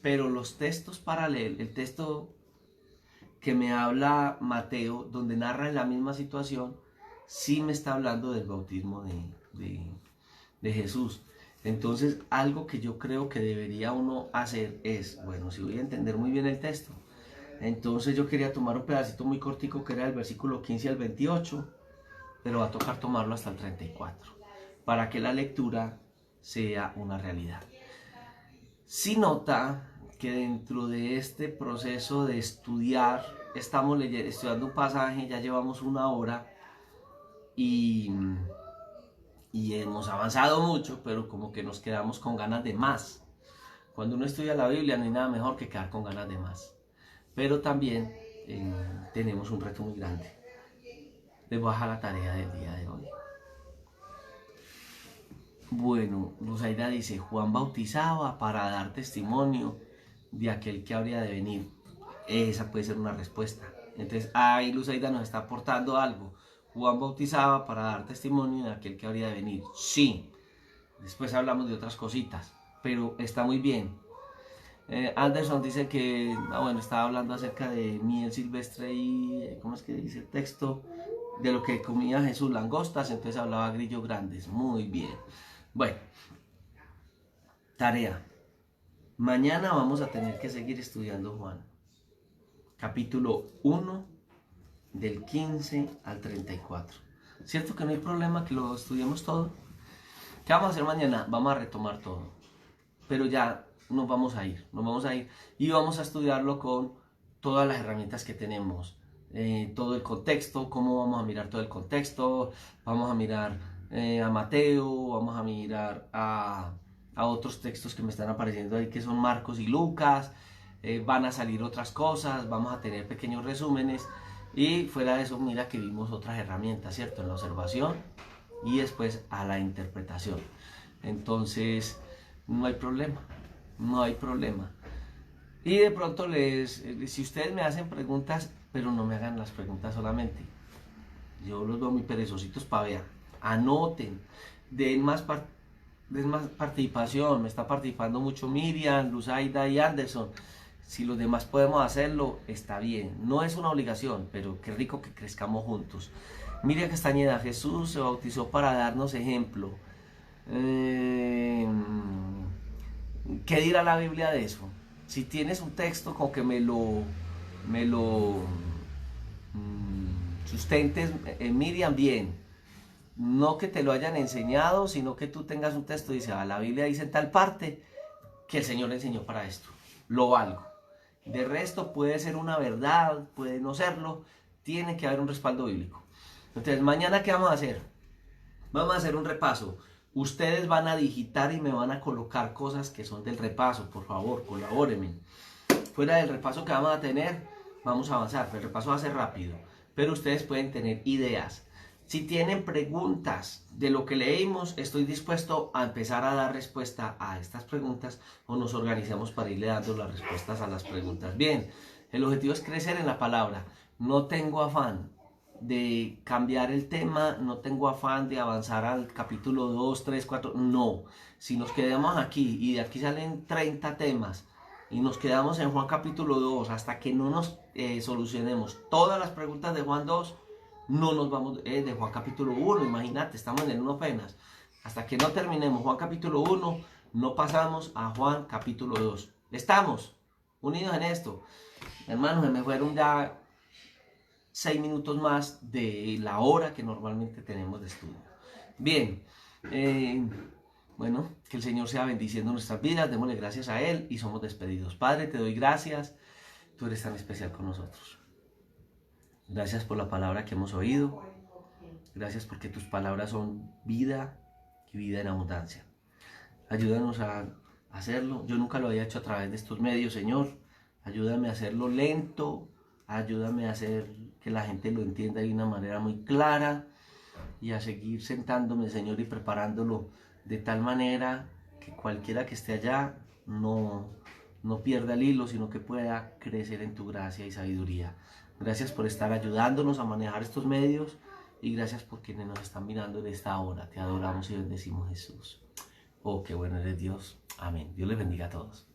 pero los textos paralelos, el texto que me habla Mateo, donde narra la misma situación, sí me está hablando del bautismo de Jesús. Entonces, algo que yo creo que debería uno hacer es, bueno, si voy a entender muy bien el texto, entonces yo quería tomar un pedacito muy cortico que era el versículo 15 al 28, pero va a tocar tomarlo hasta el 34, para que la lectura sea una realidad. Si nota que dentro de este proceso de estudiar, estamos estudiando un pasaje, ya llevamos una hora y hemos avanzado mucho, pero como que nos quedamos con ganas de más. Cuando uno estudia la Biblia no hay nada mejor que quedar con ganas de más. Pero también tenemos un reto muy grande. Les voy a dejar la tarea del día de hoy. Bueno, Luzaida dice, Juan bautizaba para dar testimonio de aquel que habría de venir. Esa puede ser una respuesta. Entonces, ahí Luzaida nos está aportando algo. Juan bautizaba para dar testimonio de aquel que habría de venir. Sí. Después hablamos de otras cositas, pero está muy bien. Anderson dice que, bueno, estaba hablando acerca de miel silvestre y, ¿cómo es que dice el texto? De lo que comía Jesús, langostas, entonces hablaba grillos grandes. Muy bien. Bueno, tarea. Mañana vamos a tener que seguir estudiando Juan. Capítulo 1, del 15 al 34. ¿Cierto que no hay problema que lo estudiemos todo? ¿Qué vamos a hacer mañana? Vamos a retomar todo. Pero ya nos vamos a ir y vamos a estudiarlo con todas las herramientas que tenemos. Todo el contexto, cómo vamos a mirar todo el contexto, vamos a mirar a Mateo, vamos a mirar a otros textos que me están apareciendo ahí que son Marcos y Lucas, van a salir otras cosas, vamos a tener pequeños resúmenes y fuera de eso mira que vimos otras herramientas, ¿cierto? En la observación y después a la interpretación. Entonces no hay problema, no hay problema. Y de pronto si ustedes me hacen preguntas, pero no me hagan las preguntas solamente. Yo los veo muy perezositos para ver. Anoten, den más des más participación. Me está participando mucho Miriam, Luzaida y Anderson. Si los demás podemos hacerlo, está bien. No es una obligación, pero qué rico que crezcamos juntos. Miriam Castañeda, Jesús se bautizó para darnos ejemplo. ¿Qué dirá la Biblia de eso? Si tienes un texto con que me lo sustentes, Miriam, bien. No que te lo hayan enseñado, sino que tú tengas un texto y dice, la Biblia dice en tal parte que el Señor le enseñó para esto. Lo valgo. De resto puede ser una verdad, puede no serlo, tiene que haber un respaldo bíblico. Entonces, mañana, ¿qué vamos a hacer? Vamos a hacer un repaso. Ustedes van a digitar y me van a colocar cosas que son del repaso. Por favor, colabórenme. Fuera del repaso que vamos a tener, vamos a avanzar. El repaso va a ser rápido, pero ustedes pueden tener ideas. Si tienen preguntas de lo que leímos, estoy dispuesto a empezar a dar respuesta a estas preguntas o nos organizamos para irle dando las respuestas a las preguntas. Bien, el objetivo es crecer en la palabra. No tengo afán de cambiar el tema, no tengo afán de avanzar al capítulo 2, 3, 4, no. Si nos quedamos aquí y de aquí salen 30 temas y nos quedamos en Juan capítulo 2 hasta que no nos solucionemos todas las preguntas de Juan 2, no nos vamos de Juan capítulo 1, imagínate, estamos en el 1 apenas. Hasta que no terminemos Juan capítulo 1, no pasamos a Juan capítulo 2. Estamos unidos en esto. Hermanos, me fueron ya 6 minutos más de la hora que normalmente tenemos de estudio. Bien, bueno, que el Señor sea bendiciendo nuestras vidas, démosle gracias a Él y somos despedidos. Padre, te doy gracias, tú eres tan especial con nosotros. Gracias por la palabra que hemos oído. Gracias porque tus palabras son vida y vida en abundancia. Ayúdanos a hacerlo. Yo nunca lo había hecho a través de estos medios, Señor. Ayúdame a hacerlo lento. Ayúdame a hacer que la gente lo entienda de una manera muy clara. Y a seguir sentándome, Señor, y preparándolo de tal manera que cualquiera que esté allá no pierda el hilo, sino que pueda crecer en tu gracia y sabiduría. Gracias por estar ayudándonos a manejar estos medios y gracias por quienes nos están mirando en esta hora. Te adoramos y bendecimos, Jesús. Oh, qué bueno eres Dios. Amén. Dios les bendiga a todos.